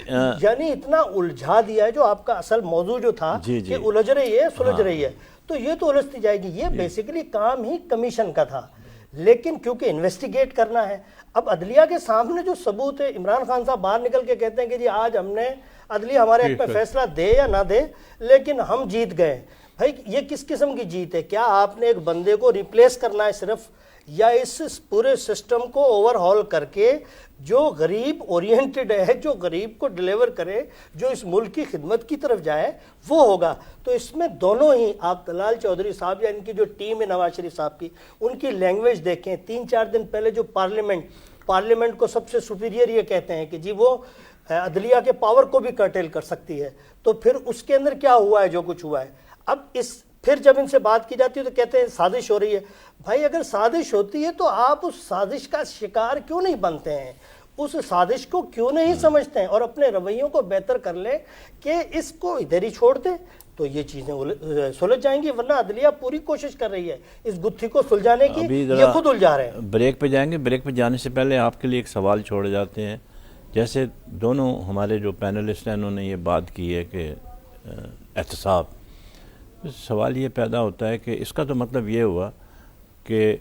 یعنی اتنا الجھا دیا ہے، جو آپ کا اصل موضوع جو تھا کہ الجھ رہی ہے سلجھ رہی ہے، تو یہ تو الجھتی جائے گی۔ یہ بیسیکلی کام ہی کمیشن کا تھا، لیکن کیونکہ انویسٹیگیٹ کرنا ہے، اب عدلیہ کے سامنے جو ثبوت ہے، عمران خان صاحب باہر نکل کے کہتے ہیں کہ جی آج ہم نے عدلیہ ہمارے حق میں فیصلہ دے یا نہ دے لیکن ہم جیت گئے۔ بھائی یہ کس قسم کی جیت ہے؟ کیا آپ نے ایک بندے کو ریپلیس کرنا ہے صرف، یا اس پورے سسٹم کو اوور ہال کر کے جو غریب اورینٹڈ ہے، جو غریب کو ڈیلیور کرے، جو اس ملک کی خدمت کی طرف جائے، وہ ہوگا؟ تو اس میں دونوں ہی، آپ طلال چودھری صاحب یا ان کی جو ٹیم ہے نواز شریف صاحب کی، ان کی لینگویج دیکھیں۔ 3-4 دن پہلے جو پارلیمنٹ کو سب سے سپیریئر یہ کہتے ہیں کہ جی وہ عدلیہ کے پاور کو بھی کرٹیل کر سکتی ہے، تو پھر اس کے اندر کیا ہوا ہے جو کچھ ہوا ہے۔ اب پھر جب ان سے بات کی جاتی ہے تو کہتے ہیں سازش ہو رہی ہے۔ بھائی اگر سازش ہوتی ہے تو آپ اس سازش کا شکار کیوں نہیں بنتے ہیں، اس سازش کو کیوں نہیں سمجھتے ہیں اور اپنے رویوں کو بہتر کر لیں کہ اس کو ادھر ہی چھوڑ دیں، تو یہ چیزیں سلجھ جائیں گی۔ ورنہ عدلیہ پوری کوشش کر رہی ہے اس گتھی کو سلجھانے کی، یہ خود الجھا رہے ہیں۔ بریک پہ جائیں گے، بریک پہ جانے سے پہلے آپ کے لیے ایک سوال چھوڑے جاتے ہیں جیسے دونوں ہمارے جو پینلسٹ ہیں انہوں نے یہ بات کی ہے کہ احتساب، سوال یہ پیدا ہوتا ہے کہ اس کا تو مطلب یہ ہوا کہ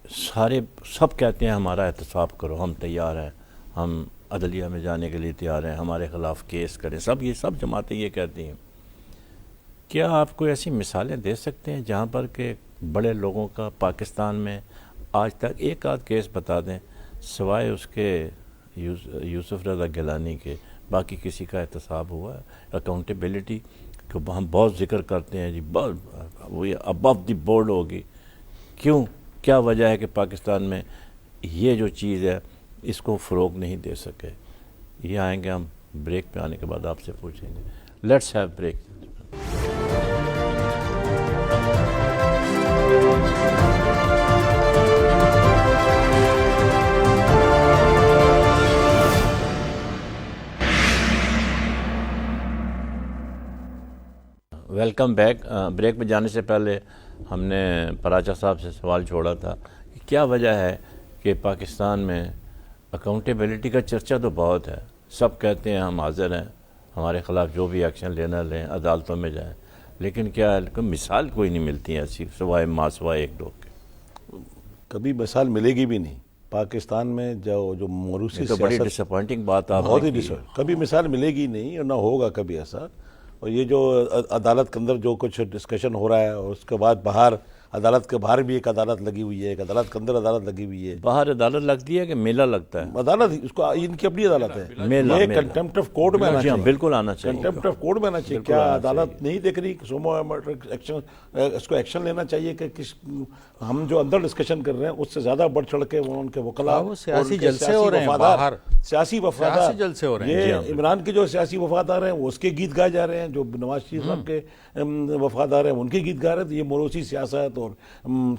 سب کہتے ہیں ہمارا احتساب کرو، ہم تیار ہیں، ہم عدلیہ میں جانے کے لیے تیار ہیں، ہمارے خلاف کیس کریں، سب جماعتیں یہ کہتی ہیں. کیا آپ کوئی ایسی مثالیں دے سکتے ہیں جہاں پر کہ بڑے لوگوں کا پاکستان میں آج تک ایک آدھ کیس بتا دیں سوائے اس کے یوسف رضا گیلانی کے، باقی کسی کا احتساب ہوا ہے؟ اکاؤنٹیبلٹی کو ہم بہت ذکر کرتے ہیں جی، وہ ابو دی بورڈ ہوگی، کیوں، کیا وجہ ہے کہ پاکستان میں یہ جو چیز ہے اس کو فروغ نہیں دے سکے؟ یہ آئیں گے ہم بریک پہ، آنے کے بعد آپ سے پوچھیں گے. Let's have break. Welcome back. Break پہ جانے سے پہلے ہم نے پراچا صاحب سے سوال چھوڑا تھا کہ کیا وجہ ہے کہ پاکستان میں اکاؤنٹیبلٹی کا چرچا تو بہت ہے، سب کہتے ہیں ہم حاضر ہیں، ہمارے خلاف جو بھی ایکشن لینا لیں، عدالتوں میں جائیں، لیکن کیا مثال کوئی نہیں ملتی ہے ایسی سوائے ایک دو کے؟ کبھی مثال ملے گی بھی نہیں. پاکستان میں جو موروثی تو بڑی ڈس اپوائنٹنگ بات آپ بہت نے ہی کی ہے. کبھی مثال ملے گی نہیں اور نہ ہوگا کبھی ایسا. اور یہ جو عدالت کے اندر جو کچھ ڈسکشن ہو رہا ہے، اور اس کے بعد باہر عدالت کے باہر بھی ایک عدالت لگی ہوئی ہے، ایک عدالت کے اندر عدالت لگی ہوئی ہے. باہر عدالت لگتی ہے کہ میلہ لگتا ہے؟ عدالت اس کو ان کی اپنی عدالت ہے، میلہ یہ کنٹمپٹ آف کورٹ میں آنا جی ہاں، چاہیے، بالکل آنا چاہیے، کنٹمپٹ آف کورٹ میں آنا چاہیے. کیا عدالت نہیں دیکھ رہی سومو ایکشن، اس کو ایکشن لینا چاہیے کہ ہم جو اندر ڈسکشن کر رہے ہیں اس سے زیادہ بڑھ چڑھ کے ان کے وکلا، سیاسی جلسے ہو رہے ہیں باہر، سیاسی وفادار جلسے ہو رہے ہیں. یہ عمران کے جو سیاسی وفادار ہیں وہ اس کے گیت گائے جا رہے ہیں، جو نواز شریف صاحب کے وفادار ہیں ان کے گیت گا رہے ہیں. تو یہ موروثی سیاست اور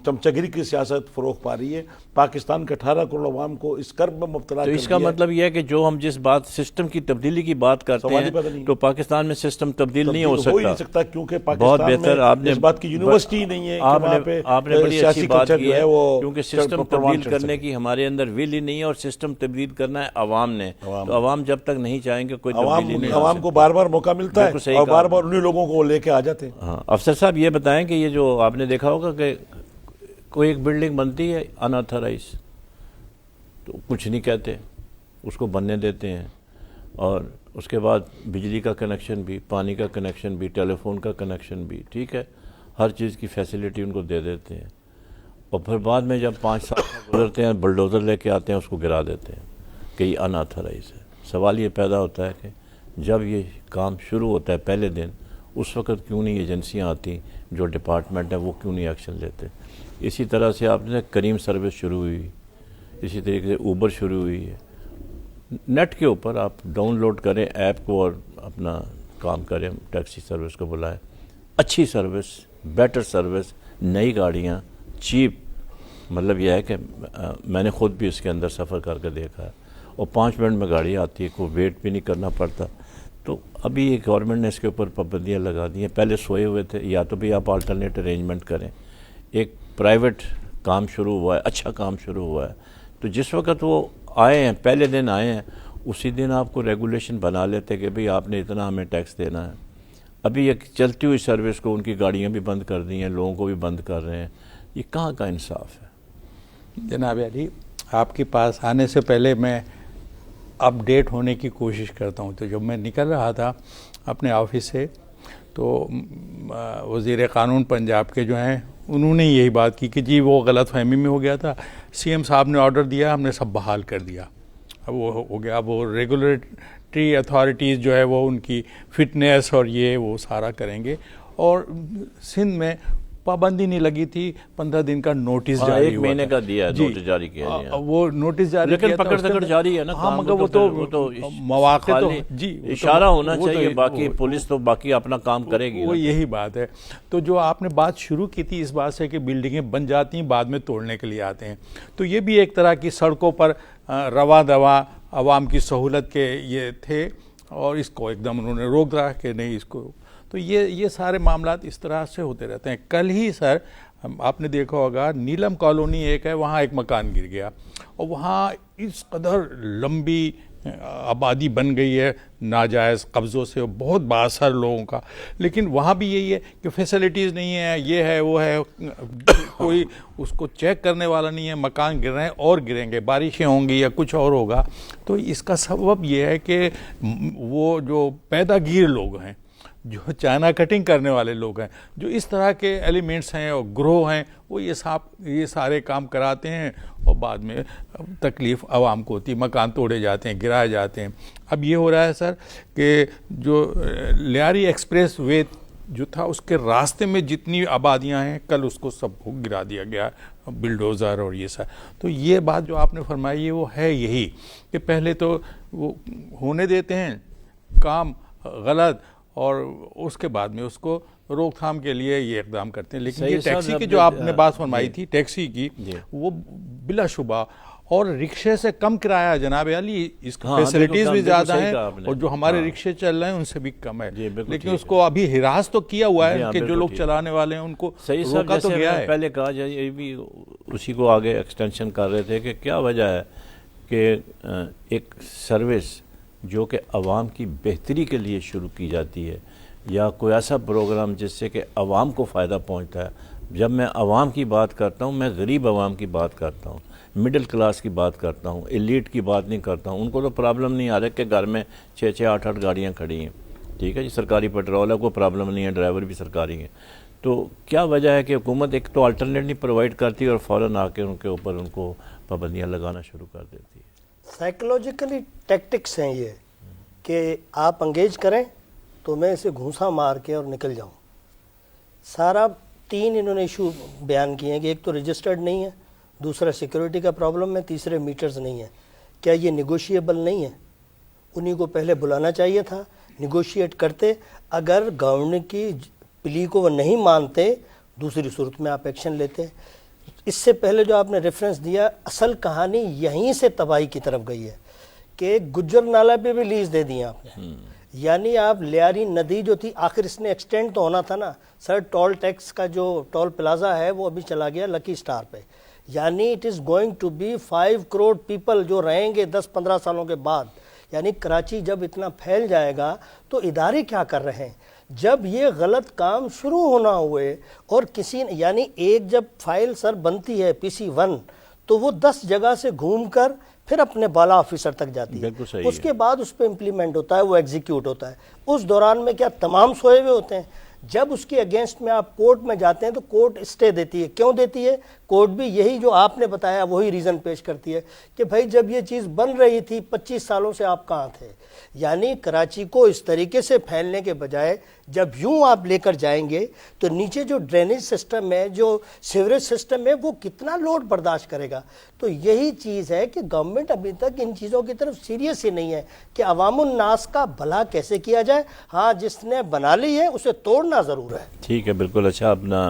چمچگری کی سیاست فروغ پا رہی ہے. پاکستان کے 18 کروڑ عوام کو اس کرب میں مبتلا تو کر اس کا دیا ہے. مطلب یہ ہے کہ جو ہم جس بات سسٹم کی تبدیلی کی بات کرتے ہیں تو پاکستان میں سسٹم تبدیل نہیں ہو سکتا کیونکہ بہت پاکستان بہتر. آپ نے میں اس بات کی یونیورسٹی نہیں ہے کہ وہاں پہ آپ نے بڑی اچھی بات کی ہے، کیونکہ سسٹم تبدیل چڑھ کرنے کی ہمارے اندر ویل ہی نہیں ہے، اور سسٹم تبدیل کرنا ہے عوام نے. تو عوام جب تک نہیں چاہیں گے کوئی تبدیلی نہیں. عوام کو بار بار موقع ملتا ہے اور بار بار انہی لوگوں کو لے کے آ جاتے ہیں. ہاں افسر صاحب یہ بتائیں کہ یہ جو آپ نے دیکھا ہوگا کہ کوئی ایک بلڈنگ بنتی ہے اناتھرائز، تو کچھ نہیں کہتے، اس کو بننے دیتے ہیں، اور اس کے بعد بجلی کا کنیکشن بھی، پانی کا کنیکشن بھی، ٹیلی فون کا کنیکشن بھی، ٹھیک ہے، ہر چیز کی فیسلٹی ان کو دے دیتے ہیں. اور پھر بعد میں جب 5 سال گزرتے ہیں بلڈوزر لے کے آتے ہیں، اس کو گرا دیتے ہیں کہ یہ اناتھرائز ہے. سوال یہ پیدا ہوتا ہے کہ جب یہ کام شروع ہوتا ہے پہلے دن، اس وقت کیوں نہیں ایجنسیاں آتی جو ڈپارٹمنٹ ہے، وہ کیوں نہیں ایکشن لیتے؟ اسی طرح سے آپ نے کریم سروس شروع ہوئی، اسی طریقے سے اوبر شروع ہوئی ہے. نیٹ کے اوپر آپ ڈاؤن لوڈ کریں ایپ کو اور اپنا کام کریں، ٹیکسی سروس کو بلائیں. اچھی سروس، بیٹر سروس، نئی گاڑیاں، چیپ. مطلب یہ ہے کہ میں نے خود بھی اس کے اندر سفر کر کے دیکھا ہے، اور 5 منٹ میں گاڑی آتی ہے، کوئی ویٹ بھی نہیں کرنا پڑتا. تو ابھی یہ گورنمنٹ نے اس کے اوپر پابندیاں لگا دی ہیں. پہلے سوئے ہوئے تھے، یا تو بھی آپ آلٹرنیٹ ارینجمنٹ کریں. ایک پرائیویٹ کام شروع ہوا ہے، اچھا کام شروع ہوا ہے، تو جس وقت وہ آئے ہیں، پہلے دن آئے ہیں، اسی دن آپ کو ریگولیشن بنا لیتے کہ بھئی آپ نے اتنا ہمیں ٹیکس دینا ہے. ابھی ایک چلتی ہوئی سروس کو ان کی گاڑیاں بھی بند کر دی ہیں، لوگوں کو بھی بند کر رہے ہیں. یہ کہاں کا انصاف ہے؟ جناب علی، آپ کے پاس آنے سے پہلے میں اپ ڈیٹ ہونے کی کوشش کرتا ہوں. تو جب میں نکل رہا تھا اپنے آفس سے، تو وزیر قانون پنجاب کے جو ہیں انہوں نے یہی بات کی کہ جی وہ غلط فہمی میں ہو گیا تھا، سی ایم صاحب نے آرڈر دیا، ہم نے سب بحال کر دیا. اب وہ ہو گیا. اب وہ ریگولیٹری اتھارٹیز جو ہے وہ ان کی فٹنس اور یہ وہ سارا کریں گے. اور سندھ میں پابندی نہیں لگی تھی، 15 دن کا نوٹس جاری ہوا، 1 مہینے کا دیا ہے، نوٹس جاری کیا ہے. وہ نوٹس جاری لیکن پکڑ تکڑ جاری ہے نا. ہاں مگر وہ تو مواقع تو جی اشارہ ہونا چاہیے، باقی پولیس تو باقی اپنا کام کرے گی. وہ یہی بات ہے. تو جو آپ نے بات شروع کی تھی اس بات سے کہ بلڈنگیں بن جاتی ہیں، بعد میں توڑنے کے لیے آتے ہیں، تو یہ بھی ایک طرح کی سڑکوں پر رواں دواں عوام کی سہولت کے یہ تھے، اور اس کو ایک دم انہوں نے روک رہا کہ نہیں اس کو. تو یہ سارے معاملات اس طرح سے ہوتے رہتے ہیں. کل ہی سر آپ نے دیکھا ہوگا نیلم کالونی ایک ہے، وہاں ایک مکان گر گیا، اور وہاں اس قدر لمبی آبادی بن گئی ہے ناجائز قبضوں سے بہت بااثر لوگوں کا، لیکن وہاں بھی یہی ہے کہ فیسلٹیز نہیں ہیں، یہ ہے وہ ہے، کوئی اس کو چیک کرنے والا نہیں ہے، مکان گر رہے ہیں اور گریں گے، بارشیں ہوں گی یا کچھ اور ہوگا۔ تو اس کا سبب یہ ہے کہ وہ جو پیدا گیر لوگ ہیں، جو چائنا کٹنگ کرنے والے لوگ ہیں، جو اس طرح کے ایلیمنٹس ہیں اور گروہ ہیں، وہ یہ سارے کام کراتے ہیں اور بعد میں تکلیف عوام کو ہوتی ہے، مکان توڑے جاتے ہیں، گرائے جاتے ہیں۔ اب یہ ہو رہا ہے سر کہ جو لیاری ایکسپریس وے جو تھا اس کے راستے میں جتنی آبادیاں ہیں کل اس کو سب کو گرا دیا گیا بلڈوزر اور یہ سب۔ تو یہ بات جو آپ نے فرمائی ہے وہ ہے یہی کہ پہلے تو وہ ہونے دیتے ہیں کام غلط اور اس کے بعد میں اس کو روک تھام کے لیے یہ اقدام کرتے ہیں۔ لیکن یہ ٹیکسی کی جو آپ نے بات فرمائی تھی ٹیکسی کی، وہ بلا شبہ، اور رکشے سے کم کرایہ جناب علی، اس کی فیسلٹیز بھی زیادہ ہیں اور جو ہمارے رکشے چل رہے ہیں ان سے بھی کم ہے، لیکن اس کو ابھی ہراس تو کیا ہوا ہے کہ جو لوگ چلانے والے ہیں ان کو روکا تو گیا ہے۔ پہلے کہا جائے یہ بھی اسی کو آگے ایکسٹینشن کر رہے تھے کہ کیا وجہ ہے کہ ایک سروس جو کہ عوام کی بہتری کے لیے شروع کی جاتی ہے یا کوئی ایسا پروگرام جس سے کہ عوام کو فائدہ پہنچتا ہے۔ جب میں عوام کی بات کرتا ہوں میں غریب عوام کی بات کرتا ہوں، مڈل کلاس کی بات کرتا ہوں، ایلیٹ کی بات نہیں کرتا ہوں۔ ان کو تو پرابلم نہیں آ رہا کہ گھر میں 6 8 گاڑیاں کھڑی ہیں، ٹھیک ہے جی، سرکاری پیٹرول ہے، کوئی پرابلم نہیں ہے، ڈرائیور بھی سرکاری ہیں۔ تو کیا وجہ ہے کہ حکومت ایک تو الٹرنیٹ نہیں پرووائڈ کرتی اور فوراً آ کے ان کے اوپر ان کو پابندیاں لگانا شروع کر دیتی ہے؟ سائیکولوجیکلی ٹیکٹکس ہیں یہ کہ آپ انگیج کریں تو میں اسے گھونسا مار کے اور نکل جاؤں۔ سارا 3 انہوں نے ایشو بیان کیے ہیں کہ ایک تو رجسٹرڈ نہیں ہے، دوسرا سیکیورٹی کا پرابلم ہے، تیسرے میٹرز نہیں ہیں۔ کیا یہ نیگوشیبل نہیں ہے؟ انہی کو پہلے بلانا چاہیے تھا، نیگوشیٹ کرتے۔ اگر گورنمنٹ کی پلی کو وہ نہیں مانتے دوسری صورت میں آپ ایکشن لیتے۔ اس سے پہلے جو آپ نے ریفرنس دیا، اصل کہانی یہیں سے تباہی کی طرف گئی ہے کہ گجر نالہ پہ بھی لیز دے دیا آپ نے، یعنی آپ لیاری ندی جو تھی آخر اس نے ایکسٹینڈ تو ہونا تھا نا سر۔ ٹول ٹیکس کا جو ٹول پلازا ہے وہ ابھی چلا گیا لکی سٹار پہ، یعنی it is going to be 5 crore people جو رہیں گے 10-15 سالوں کے بعد۔ یعنی کراچی جب اتنا پھیل جائے گا تو ادارے کیا کر رہے ہیں؟ جب یہ غلط کام شروع ہونا ہوئے اور کسی یعنی ایک جب فائل سر بنتی ہے PC1 تو وہ 10 جگہ سے گھوم کر پھر اپنے بالا آفیسر تک جاتی ہے، اس کے بعد اس پہ امپلیمنٹ ہوتا ہے، وہ ایگزیکیوٹ ہوتا ہے۔ اس دوران میں کیا تمام سوئے ہوئے ہوتے ہیں؟ جب اس کے اگینسٹ میں آپ کورٹ میں جاتے ہیں تو کورٹ اسٹے دیتی ہے۔ کیوں دیتی ہے؟ کورٹ بھی یہی جو آپ نے بتایا وہی ریزن پیش کرتی ہے کہ بھائی جب یہ چیز بن رہی تھی 25 سالوں سے آپ کہاں تھے؟ یعنی کراچی کو اس طریقے سے پھیلنے کے بجائے جب یوں آپ لے کر جائیں گے تو نیچے جو ڈرینیج سسٹم ہے، جو سیوریج سسٹم ہے، وہ کتنا لوڈ برداشت کرے گا؟ تو یہی چیز ہے کہ گورنمنٹ ابھی تک ان چیزوں کی طرف سیریس ہی نہیں ہے کہ عوام الناس کا بھلا کیسے کیا جائے۔ ہاں جس نے بنا لی ہے اسے توڑنا ضرور ہے۔ ٹھیک ہے، بالکل۔ اچھا، اپنا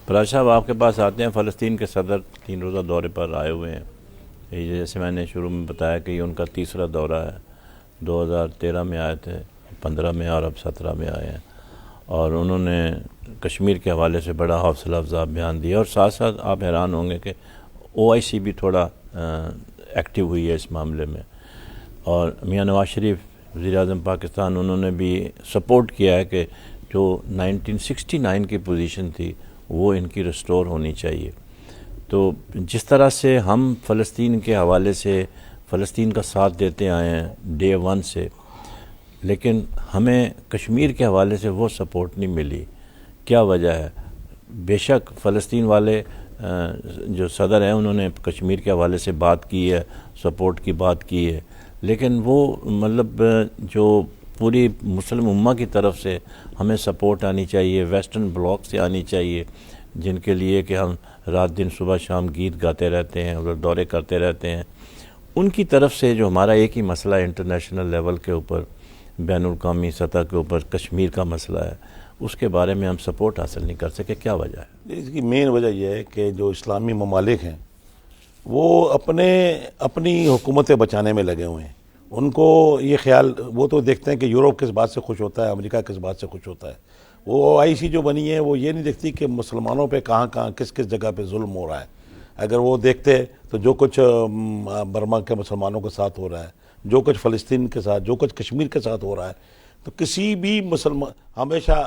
فراز صاحب آپ کے پاس آتے ہیں۔ فلسطین کے صدر 3 روزہ دورے پر آئے ہوئے ہیں، جیسے میں نے شروع میں بتایا کہ یہ ان کا تیسرا دورہ ہے۔ 2013 میں آئے تھے، 15 میں اور اب 17 میں آئے ہیں، اور انہوں نے کشمیر کے حوالے سے بڑا حوصلہ افزا بیان دیا، اور ساتھ ساتھ آپ حیران ہوں گے کہ OIC بھی تھوڑا ایکٹیو ہوئی ہے اس معاملے میں، اور میاں نواز شریف وزیر اعظم پاکستان، انہوں نے بھی سپورٹ کیا ہے کہ جو 1969 کی پوزیشن تھی وہ ان کی ریسٹور ہونی چاہیے۔ تو جس طرح سے ہم فلسطین کے حوالے سے فلسطین کا ساتھ دیتے آئے ہیں ڈے 1 سے، لیکن ہمیں کشمیر کے حوالے سے وہ سپورٹ نہیں ملی۔ کیا وجہ ہے؟ بے شک فلسطین والے جو صدر ہیں انہوں نے کشمیر کے حوالے سے بات کی ہے، سپورٹ کی بات کی ہے، لیکن وہ مطلب جو پوری مسلم امہ کی طرف سے ہمیں سپورٹ آنی چاہیے، ویسٹرن بلاک سے آنی چاہیے، جن کے لیے کہ ہم رات دن صبح شام گیت گاتے رہتے ہیں اور دورے کرتے رہتے ہیں، ان کی طرف سے جو ہمارا ایک ہی مسئلہ ہے انٹرنیشنل لیول کے اوپر، بین الاقوامی سطح کے اوپر کشمیر کا مسئلہ ہے، اس کے بارے میں ہم سپورٹ حاصل نہیں کر سکے۔ کیا وجہ ہے؟ اس کی مین وجہ یہ ہے کہ جو اسلامی ممالک ہیں وہ اپنی حکومتیں بچانے میں لگے ہوئے ہیں۔ ان کو یہ خیال، وہ تو دیکھتے ہیں کہ یورپ کس بات سے خوش ہوتا ہے، امریکہ کس بات سے خوش ہوتا ہے۔ وہ OIC جو بنی ہے وہ یہ نہیں دیکھتی کہ مسلمانوں پہ کہاں کس جگہ پہ ظلم ہو رہا ہے۔ اگر وہ دیکھتے تو جو کچھ برما کے مسلمانوں کے ساتھ ہو رہا ہے، جو کچھ فلسطین کے ساتھ، جو کچھ کشمیر کے ساتھ ہو رہا ہے، تو کسی بھی مسلمان، ہمیشہ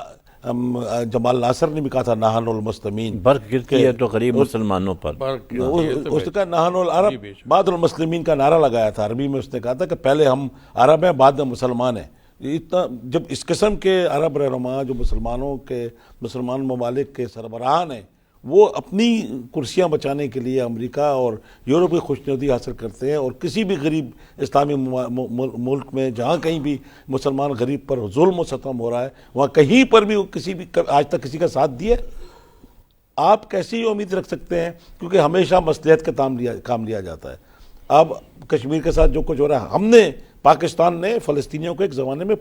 جمال ناصر نے بھی کہا تھا نحن المسلمین، برق گرتی ہے تو غریب مسلمانوں پر، اس نے کہا نحن العرب بعد المسلمین کا نعرہ لگایا تھا، عربی میں اس نے کہا تھا کہ پہلے ہم عرب ہیں بعد میں مسلمان ہیں۔ اتنا جب اس قسم کے عرب رہنما جو مسلمان ممالک کے سربراہان ہیں، وہ اپنی کرسیاں بچانے کے لیے امریکہ اور یورپ کی خوشنودی حاصل کرتے ہیں، اور کسی بھی غریب اسلامی ملک میں جہاں کہیں بھی مسلمان غریب پر ظلم و ستم ہو رہا ہے، وہاں کہیں پر بھی آج تک کسی کا ساتھ دیا، آپ کیسی امید رکھ سکتے ہیں؟ کیونکہ ہمیشہ مصلحت کا کام لیا جاتا ہے۔ اب کشمیر کے ساتھ جو کچھ ہو رہا ہے، پاکستان نے فلسطینیوں کو ایک زمانے میں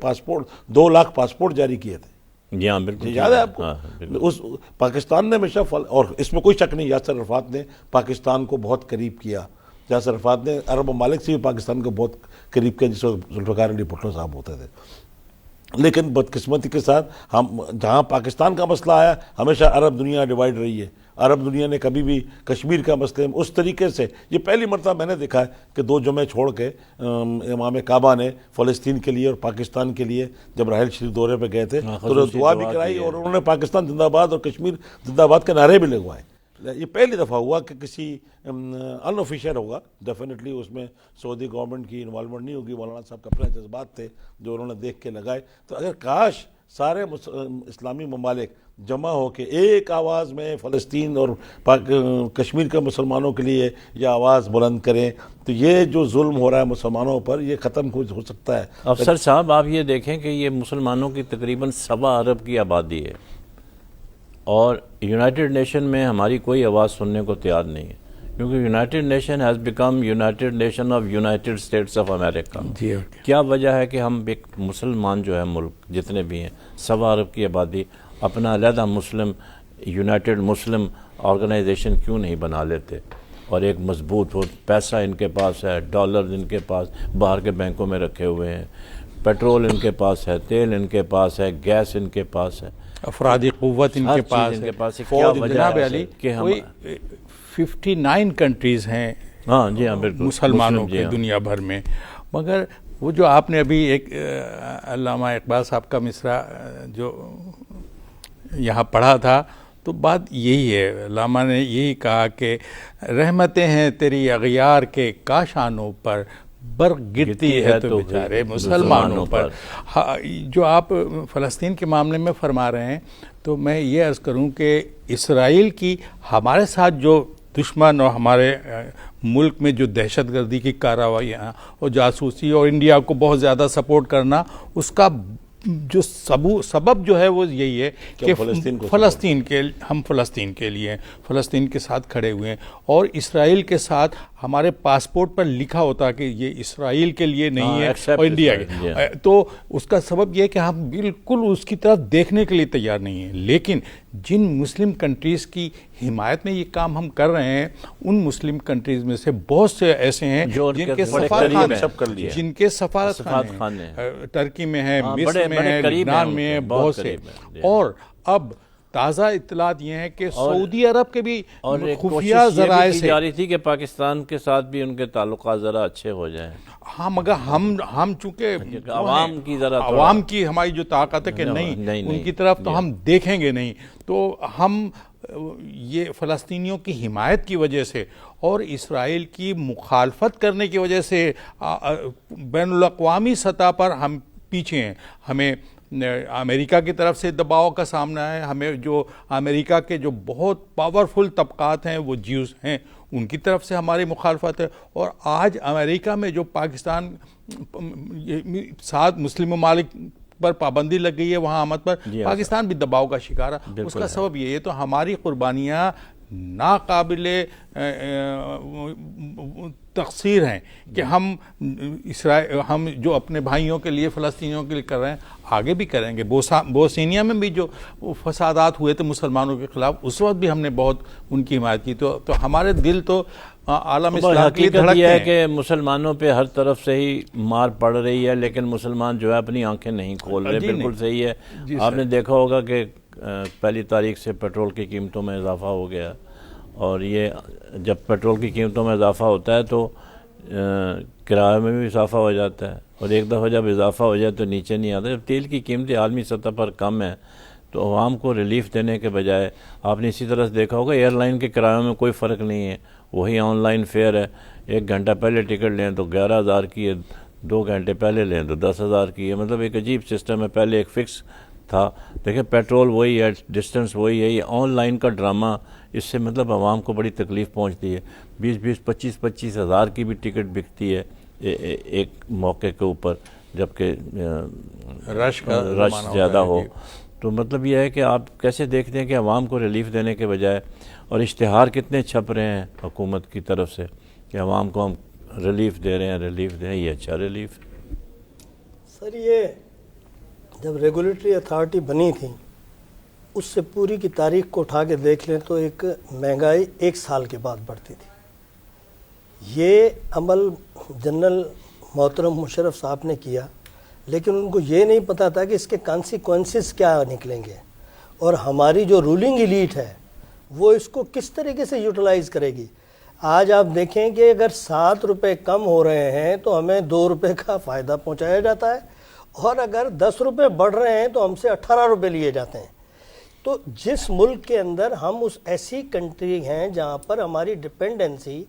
2 لاکھ پاسپورٹ جاری کیے تھے، جی ہاں بالکل یاد ہے آپ کو؟ پاکستان نے ہمیشہ اور اس میں کوئی شک نہیں، یاسر عرفات نے پاکستان کو بہت قریب کیا، یاسر عرفات نے عرب ممالک سے بھی پاکستان کو بہت قریب کیا، جس وقت ذوالفقار علی بھٹو صاحب ہوتے تھے۔ لیکن بدقسمتی کے ساتھ جہاں پاکستان کا مسئلہ آیا، ہمیشہ عرب دنیا ڈیوائیڈ رہی ہے۔ عرب دنیا نے کبھی بھی کشمیر کا مسئلہ اس طریقے سے، یہ پہلی مرتبہ میں نے دیکھا ہے کہ 2 جمعے چھوڑ کے امام کعبہ نے فلسطین کے لیے اور پاکستان کے لیے جب راحل شریف دورے پہ گئے تھے تو دعا بھی کرائی، اور انہوں نے پاکستان زندہ باد اور کشمیر زندہ باد کے نعرے بھی لگوائے۔ یہ پہلی دفعہ ہوا کہ کسی ان آفیشیل ہوگا، ڈیفینیٹلی اس میں سعودی گورنمنٹ کی انوالومنٹ نہیں ہوگی، مولانا صاحب کے اپنے جذبات تھے جو انہوں نے دیکھ کے لگائے۔ تو اگر کاش سارے اسلامی ممالک جمع ہو کے ایک آواز میں فلسطین اور کشمیر کے مسلمانوں کے لیے یہ آواز بلند کریں، تو یہ جو ظلم ہو رہا ہے مسلمانوں پر، یہ ختم ہو سکتا ہے۔ افسر صاحب آپ یہ دیکھیں کہ یہ مسلمانوں کی تقریباً 1.25 ارب کی آبادی ہے، اور یونائٹڈ نیشن میں ہماری کوئی آواز سننے کو تیار نہیں ہے، کیونکہ United nation has become United nation of United States of America. کیا وجہ ہے کہ ہم ایک مسلمان جو ہے ملک جتنے بھی ہیں 1.25 ارب کی آبادی اپنا علیحدہ یونائٹڈ مسلم آرگنائزیشن کیوں نہیں بنا لیتے، اور ایک مضبوط ہو؟ پیسہ ان کے پاس ہے، ڈالر ان کے پاس باہر کے بینکوں میں رکھے ہوئے ہیں، پیٹرول ان کے پاس ہے، تیل ان کے پاس ہے، گیس ان کے پاس ہے، افرادی قوت ان کے پاس ہے۔ کیا وجہ ہے کہ ہم 59 کنٹریز ہیں ہاں جی ہاں بالکل مسلمانوں کے دنیا بھر میں، مگر وہ جو آپ نے ابھی ایک علامہ اقبال صاحب کا مصرع جو یہاں پڑھا تھا، تو بات یہی ہے، علامہ نے یہی کہا کہ رحمتیں ہیں تیری اغیار کے کاشانوں پر، برق گرتی ہے تو بیچارے مسلمانوں پر۔ جو آپ فلسطین کے معاملے میں فرما رہے ہیں، تو میں یہ عرض کروں کہ اسرائیل کی ہمارے ساتھ جو دشمن اور ہمارے ملک میں جو دہشت گردی کی کارروائیاں اور جاسوسی اور انڈیا کو بہت زیادہ سپورٹ کرنا، اس کا جو سبب جو ہے وہ یہی ہے کہ ہم فلسطین کے لیے ہیں، فلسطین کے ساتھ کھڑے ہوئے ہیں، اور اسرائیل کے ساتھ ہمارے پاسپورٹ پر لکھا ہوتا کہ یہ اسرائیل کے لیے نہیں ہے اور انڈیا کے، تو اس کا سبب یہ ہے کہ ہم بالکل اس کی طرف دیکھنے کے لیے تیار نہیں ہیں۔ لیکن جن مسلم کنٹریز کی حمایت میں یہ کام ہم کر رہے ہیں، ان مسلم کنٹریز میں سے بہت سے ایسے ہیں جن کے سفارت خانے ترکی میں ہیں، مصر میں ہیں، لبنان میں ہیں، بہت سے، اور اب تازہ اطلاعات یہ ہیں کہ سعودی عرب کے بھی خفیہ ذرائع سے جاری تھی کہ پاکستان کے ساتھ بھی ان کے تعلقات ذرا اچھے ہو جائیں۔ ہاں، مگر ہم چونکہ عوام کی ہماری جو طاقت ہے کہ نہیں ان کی طرف تو ہم دیکھیں گے نہیں، تو ہم یہ فلسطینیوں کی حمایت کی وجہ سے اور اسرائیل کی مخالفت کرنے کی وجہ سے بین الاقوامی سطح پر ہم پیچھے ہیں۔ ہمیں امریکہ کی طرف سے دباؤ کا سامنا ہے، ہمیں جو امریکہ کے جو بہت پاورفل طبقات ہیں وہ جیوز ہیں، ان کی طرف سے ہماری مخالفت ہے، اور آج امریکہ میں جو پاکستان ساتھ مسلم ممالک پر پابندی لگ گئی ہے وہاں آمد پر، پاکستان بھی دباؤ کا شکار ہے۔ اس کا سبب یہ ہے، تو ہماری قربانیاں ناقابل تقصیر ہیں کہ ہم جو اپنے بھائیوں کے لیے فلسطینیوں کے لیے کر رہے ہیں آگے بھی کریں گے۔ بوسنیا میں بھی جو فسادات ہوئے تھے مسلمانوں کے خلاف، اس وقت بھی ہم نے بہت ان کی حمایت کی، تو ہمارے دل تو عالم اسلام کی حقیقت یہ ہے کہ مسلمانوں پہ ہر طرف سے ہی مار پڑ رہی ہے، لیکن مسلمان جو ہے اپنی آنکھیں نہیں کھول رہے۔ بالکل صحیح ہے، آپ نے دیکھا ہوگا کہ 1 تاریخ سے پیٹرول کی قیمتوں میں اضافہ ہو گیا، اور یہ جب پیٹرول کی قیمتوں میں اضافہ ہوتا ہے تو کرایہ میں بھی اضافہ ہو جاتا ہے، اور ایک دفعہ جب اضافہ ہو جائے تو نیچے نہیں آتا. جب تیل کی قیمتیں عالمی سطح پر کم ہیں تو عوام کو ریلیف دینے کے بجائے، آپ نے اسی طرح دیکھا ہوگا ایئر لائن کے کرایوں میں کوئی فرق نہیں ہے، وہی آن لائن فیئر ہے. 1 گھنٹہ پہلے ٹکٹ لیں تو 11,000 کی ہے، 2 گھنٹے پہلے لیں تو 10,000 کی ہے. مطلب ایک عجیب سسٹم ہے. پہلے ایک فکس تھا. دیکھیں پیٹرول وہی ہے، ڈسٹنس وہی ہے. یہ آن لائن کا ڈرامہ، اس سے مطلب عوام کو بڑی تکلیف پہنچتی ہے. 20,000 25,000 ہزار کی بھی ٹکٹ بکتی ہے ایک موقع کے اوپر، جبکہ رش زیادہ ہو. تو مطلب یہ ہے کہ آپ کیسے دیکھتے ہیں کہ عوام کو ریلیف دینے کے بجائے، اور اشتہار کتنے چھپ رہے ہیں حکومت کی طرف سے کہ عوام کو ہم ریلیف دے رہے ہیں. یہ اچھا ریلیف. سر یہ جب ریگولیٹری اتھارٹی بنی تھی اس سے پوری کی تاریخ کو اٹھا کے دیکھ لیں تو ایک مہنگائی 1 سال کے بعد بڑھتی تھی. یہ عمل جنرل محترم مشرف صاحب نے کیا، لیکن ان کو یہ نہیں پتا تھا کہ اس کے کانسیکوینسز کیا نکلیں گے، اور ہماری جو رولنگ ایلیٹ ہے وہ اس کو کس طریقے سے یوٹیلائز کرے گی. آج آپ دیکھیں کہ اگر 7 روپے کم ہو رہے ہیں تو ہمیں 2 روپے کا فائدہ پہنچایا جاتا ہے، اور اگر 10 روپے بڑھ رہے ہیں تو ہم سے 18 روپے لیے جاتے ہیں. تو جس ملک کے اندر ہم اس ایسی کنٹری ہیں جہاں پر ہماری ڈپینڈنسی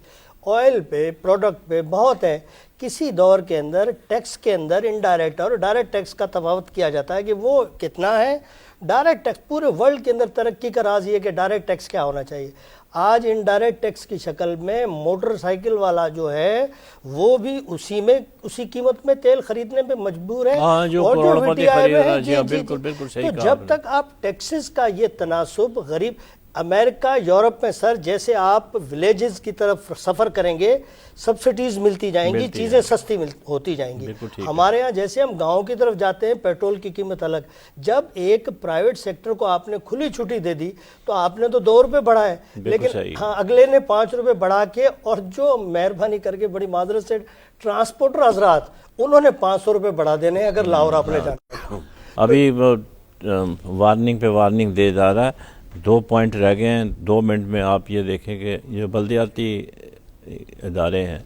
آئل پہ، پروڈکٹ پہ بہت ہے، کسی دور کے اندر ٹیکس کے اندر انڈائریکٹ اور ڈائریکٹ ٹیکس کا تفاوت کیا جاتا ہے کہ وہ کتنا ہے. ڈائریکٹ ٹیکس پورے ورلڈ کے اندر ترقی کا راز یہ ہے کہ ڈائریکٹ ٹیکس کیا ہونا چاہیے. آج انڈائریکٹ ٹیکس کی شکل میں موٹر سائیکل والا جو ہے وہ بھی اسی قیمت میں تیل خریدنے پہ مجبور ہے، اور جو VTI میں ہے. تو جب تک آپ ٹیکسز کا یہ تناسب غریب امریکہ، یورپ میں سر جیسے آپ ولیجز کی طرف سفر کریں گے سبسڈیز ملتی جائیں گی، چیزیں سستی ہوتی جائیں گی. ہمارے ہاں جیسے ہم گاؤں کی طرف جاتے ہیں پیٹرول کی قیمت الگ. جب ایک پرائیویٹ سیکٹر کو آپ نے کھلی چھٹی دے دی تو آپ نے تو 2 روپے بڑھائے، لیکن ہاں اگلے نے 5 روپے بڑھا کے، اور جو مہربانی کر کے بڑی معذرت سے ٹرانسپورٹر حضرات انہوں نے 500 روپے بڑھا دینے اگر لاہور آپ نے جانا. ابھی وارننگ پہ وارننگ دے جا رہا ہے. 2 پوائنٹ رہ گئے ہیں 2 منٹ میں. آپ یہ دیکھیں کہ یہ بلدیاتی ادارے ہیں،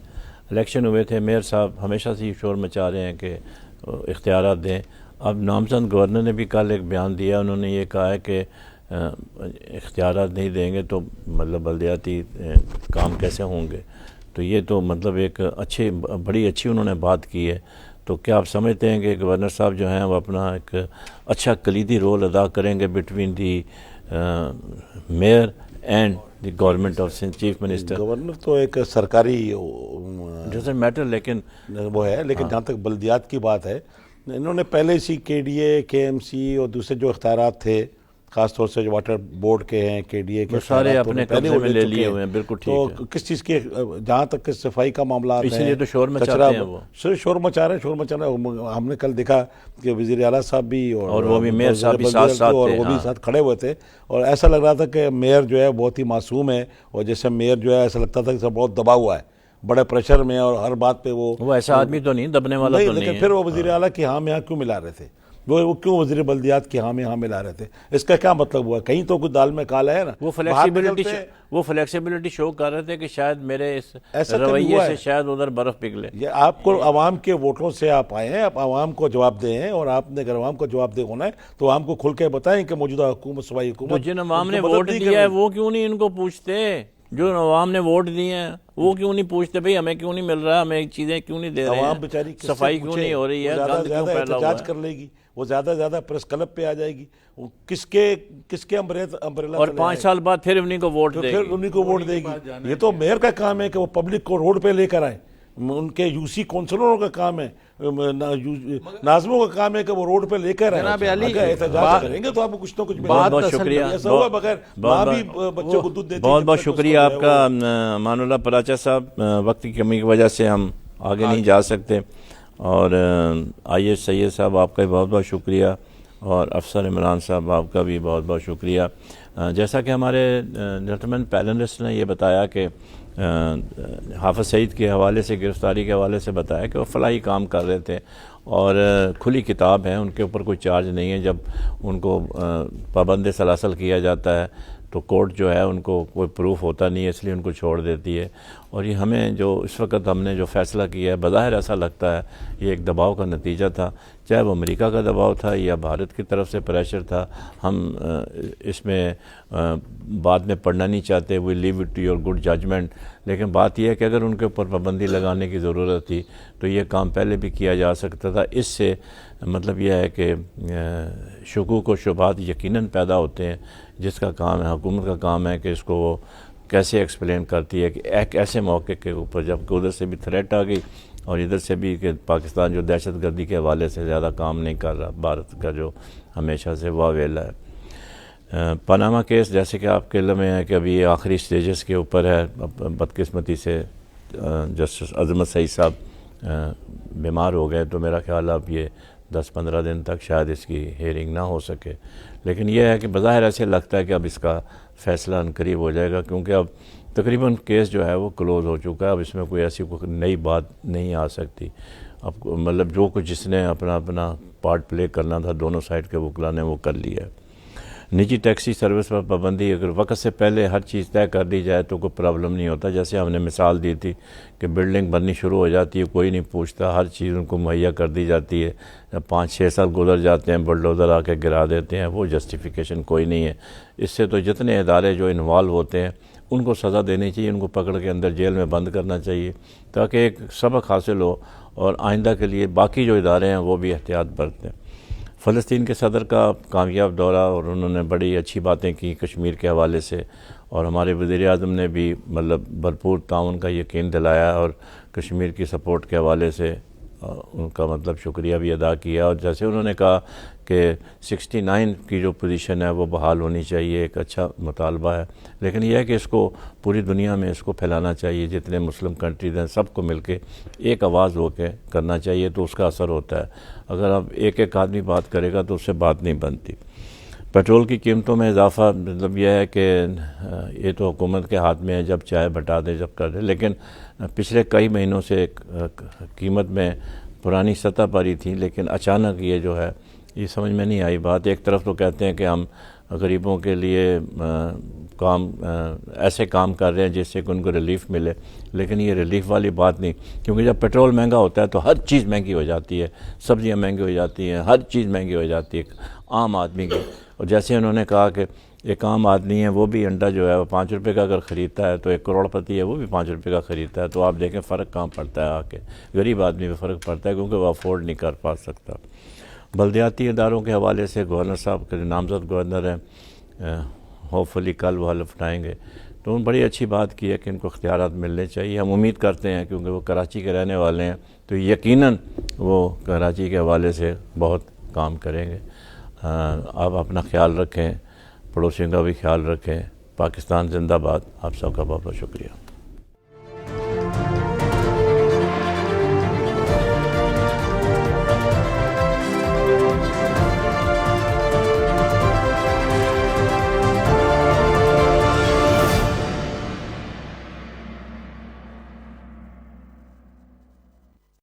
الیکشن ہوئے تھے، میئر صاحب ہمیشہ سے یہ شور مچا رہے ہیں کہ اختیارات دیں. اب نامزد گورنر نے بھی کل ایک بیان دیا، انہوں نے یہ کہا ہے کہ اختیارات نہیں دیں گے تو مطلب بلدیاتی کام کیسے ہوں گے. تو یہ تو مطلب ایک بڑی اچھی انہوں نے بات کی ہے. تو کیا آپ سمجھتے ہیں کہ گورنر صاحب جو ہیں وہ اپنا ایک اچھا کلیدی رول ادا کریں گے between the mayor and the government of chief minister? Governor تو ایک سرکاری ڈزنٹ میٹر، لیکن وہ ہے. لیکن جہاں تک بلدیات کی بات ہے، انہوں نے پہلے سی KDA KMC اور دوسرے جو اختیارات تھے، خاص طور سے جو واٹر بورڈ کے ہیں KDA کے سارے اپنے قبضے میں لے لیے ہوئے ہیں. بالکل ٹھیک ہے. تو کس چیز کے جہاں تک کہ صفائی کا معاملات اس لیے تو شور مچاتے ہیں وہ. شور مچا رہے ہیں. ہم نے کل دیکھا کہ وزیر اعلیٰ صاحب بھی اور وہ بھی میئر صاحب بھی ساتھ تھے، اور وہ بھی ساتھ کھڑے ہوئے تھے، اور ایسا لگ رہا تھا کہ میئر جو ہے بہت ہی معصوم ہے، اور جیسے میئر جو ہے ایسا لگتا تھا کہ بہت دبا ہوا ہے، بڑے پریشر میں، اور ہر بات پہ وہ ایسا آدمی تو نہیں، دبنے والا تو نہیں. لیکن پھر وہ وزیر اعلیٰ کی ہاں میں کیوں ملا رہے تھے؟ وہ کیوں وزیر بلدیات کی ہاں میں ملا رہے تھے؟ اس کا کیا مطلب ہوا؟ کہیں تو کچھ دال میں کالا ہے نا. وہ فلیکسیبلٹی شو کر رہے تھے کہ شاید میرے اس رویے سے شاید ادھر برف پگھلے. یہ آپ کو عوام کے ووٹوں سے آپ آئے ہیں، آپ عوام کو جواب دیں ہیں، اور آپ نے اگر عوام کو جواب دے ہونا ہے تو عوام کو کھل کے بتائیں کہ موجودہ حکومت صوبائی حکومت تو جن عوام نے ووٹ دیا ہے وہ کیوں نہیں ان کو پوچھتے؟ جو عوام نے ووٹ دیے ہیں وہ کیوں نہیں پوچھتے بھئی ہمیں کیوں نہیں مل رہا، ہمیں چیزیں کیوں نہیں دے رہے ہیں، عوام بیچاری صفائی کیوں نہیں ہو رہی ہے، گند کیوں پھیلا ہوا ہے؟ کر لے گی وہ، زیادہ زیادہ پریس کلب پہ آ جائے گی، کس کے امبریلا، اور 5 سال بعد پھر انہیں کو ووٹ دے گی. یہ تو میئر کا کام ہے کہ وہ پبلک کو روڈ پہ لے کر آئیں. ان کے UC کونسلروں کا کام ہے، ناظموں کا کام ہے کہ وہ روڈ پہ لے کر آئیں. اگر احتجاج کریں گے تو آپ کو کچھ نہ کچھ بہت بہت شکریہ. بہت بہت شکریہ آپ کا امان اللہ پراچا صاحب. وقت کی کمی کی وجہ سے ہم آگے نہیں جا سکتے، اور IAS سید صاحب آپ کا بھی بہت بہت شکریہ، اور افسر عمران صاحب آپ کا بھی بہت بہت شکریہ. جیسا کہ ہمارے جنٹلمین پینلسٹ نے یہ بتایا کہ حافظ سعید کے حوالے سے، گرفتاری کے حوالے سے بتایا کہ وہ فلاحی کام کر رہے تھے، اور کھلی کتاب ہے، ان کے اوپر کوئی چارج نہیں ہے. جب ان کو پابند سلاسل کیا جاتا ہے تو کورٹ جو ہے ان کو کوئی پروف ہوتا نہیں ہے، اس لیے ان کو چھوڑ دیتی ہے. اور یہ ہمیں جو اس وقت ہم نے جو فیصلہ کیا ہے بظاہر ایسا لگتا ہے یہ ایک دباؤ کا نتیجہ تھا، چاہے وہ امریکہ کا دباؤ تھا یا بھارت کی طرف سے پریشر تھا. ہم اس میں بعد میں پڑھنا نہیں چاہتے، we leave it to your good judgment. لیکن بات یہ ہے کہ اگر ان کے اوپر پابندی لگانے کی ضرورت تھی تو یہ کام پہلے بھی کیا جا سکتا تھا. اس سے مطلب یہ ہے کہ شکوک و شبہات یقیناً پیدا ہوتے ہیں، جس کا کام ہے حکومت کا کام ہے کہ اس کو وہ کیسے ایکسپلین کرتی ہے کہ ایک ایسے موقع کے اوپر جب کہ ادھر سے بھی تھریٹ آ گئی اور ادھر سے بھی کہ پاکستان جو دہشت گردی کے حوالے سے زیادہ کام نہیں کر رہا، بھارت کا جو ہمیشہ سے واویلا ہے. پاناما کیس جیسے کہ آپ کے علم میں ہے کہ ابھی آخری سٹیجز کے اوپر ہے. بدقسمتی سے جسٹس عظمت سعید صاحب بیمار ہو گئے تو میرا خیال اب یہ 10-15 دن تک شاید اس کی ہیئرنگ نہ ہو سکے. لیکن یہ ہے کہ بظاہر ایسے لگتا ہے کہ اب اس کا فیصلہ عنقریب ہو جائے گا، کیونکہ اب تقریباً کیس جو ہے وہ کلوز ہو چکا ہے. اب اس میں کوئی ایسی کوئی نئی بات نہیں آ سکتی. اب مطلب جو کچھ جس نے اپنا پارٹ پلے کرنا تھا دونوں سائڈ کے وکلا نے وہ کر لیا ہے. نجی ٹیکسی سروس پر پابندی اگر وقت سے پہلے ہر چیز طے کر دی جائے تو کوئی پرابلم نہیں ہوتا. جیسے ہم نے مثال دی تھی کہ بلڈنگ بننی شروع ہو جاتی ہے، کوئی نہیں پوچھتا، ہر چیز ان کو مہیا کر دی جاتی ہے. 5-6 سال گزر جاتے ہیں، بلڈوزر آ کے گرا دیتے ہیں، وہ جسٹیفیکیشن کوئی نہیں ہے. اس سے تو جتنے ادارے جو انوالو ہوتے ہیں ان کو سزا دینی چاہیے، ان کو پکڑ کے اندر جیل میں بند کرنا چاہیے تاکہ ایک سبق حاصل ہو اور آئندہ کے لیے باقی جو ادارے ہیں وہ بھی احتیاط برتیں. فلسطین کے صدر کا کامیاب دورہ اور انہوں نے بڑی اچھی باتیں کی کشمیر کے حوالے سے، اور ہمارے وزیر اعظم نے بھی مطلب بھرپور تعاون کا یقین دلایا اور کشمیر کی سپورٹ کے حوالے سے ان کا مطلب شکریہ بھی ادا کیا. اور جیسے انہوں نے کہا کہ 69 کی جو پوزیشن ہے وہ بحال ہونی چاہیے، ایک اچھا مطالبہ ہے. لیکن یہ ہے کہ اس کو پوری دنیا میں اس کو پھیلانا چاہیے، جتنے مسلم کنٹریز ہیں سب کو مل کے ایک آواز ہو کے کرنا چاہیے تو اس کا اثر ہوتا ہے. اگر اب ایک آدمی بات کرے گا تو اس سے بات نہیں بنتی. پیٹرول کی قیمتوں میں اضافہ مطلب یہ ہے کہ یہ تو حکومت کے ہاتھ میں ہے، جب چاہے بٹا دے جب کر دے. لیکن پچھلے کئی مہینوں سے قیمت میں پرانی سطح پر ہی تھی، لیکن اچانک یہ جو ہے یہ سمجھ میں نہیں آئی بات. ایک طرف تو کہتے ہیں کہ ہم غریبوں کے لیے ایسے کام کر رہے ہیں جس سے کہ ان کو ریلیف ملے، لیکن یہ ریلیف والی بات نہیں، کیونکہ جب پیٹرول مہنگا ہوتا ہے تو ہر چیز مہنگی ہو جاتی ہے، سبزیاں مہنگی ہو جاتی ہیں، ہر چیز مہنگی ہو جاتی ہے عام آدمی کی. اور جیسے انہوں نے کہا کہ ایک عام آدمی ہے وہ بھی انڈا جو ہے وہ 5 روپے کا اگر خریدتا ہے تو 1 کروڑ پتی ہے وہ بھی 5 روپے کا خریدتا ہے. تو آپ دیکھیں فرق کہاں پڑتا ہے، آ کے غریب آدمی پہ فرق پڑتا ہے کیونکہ وہ افورڈ نہیں کر پا سکتا. بلدیاتی اداروں کے حوالے سے گورنر صاحب کے نامزد گورنر ہیں، ہوپ فلی کل وہ حلف اٹھائیں گے، تو انہوں نے بڑی اچھی بات کی ہے کہ ان کو اختیارات ملنے چاہیے. ہم امید کرتے ہیں کیونکہ وہ کراچی کے رہنے والے ہیں تو یقیناً وہ کراچی کے حوالے سے بہت کام کریں گے. آپ اپنا خیال رکھیں، پڑوسیوں کا بھی خیال رکھیں. پاکستان زندہ باد. آپ سب کا بہت بہت شکریہ.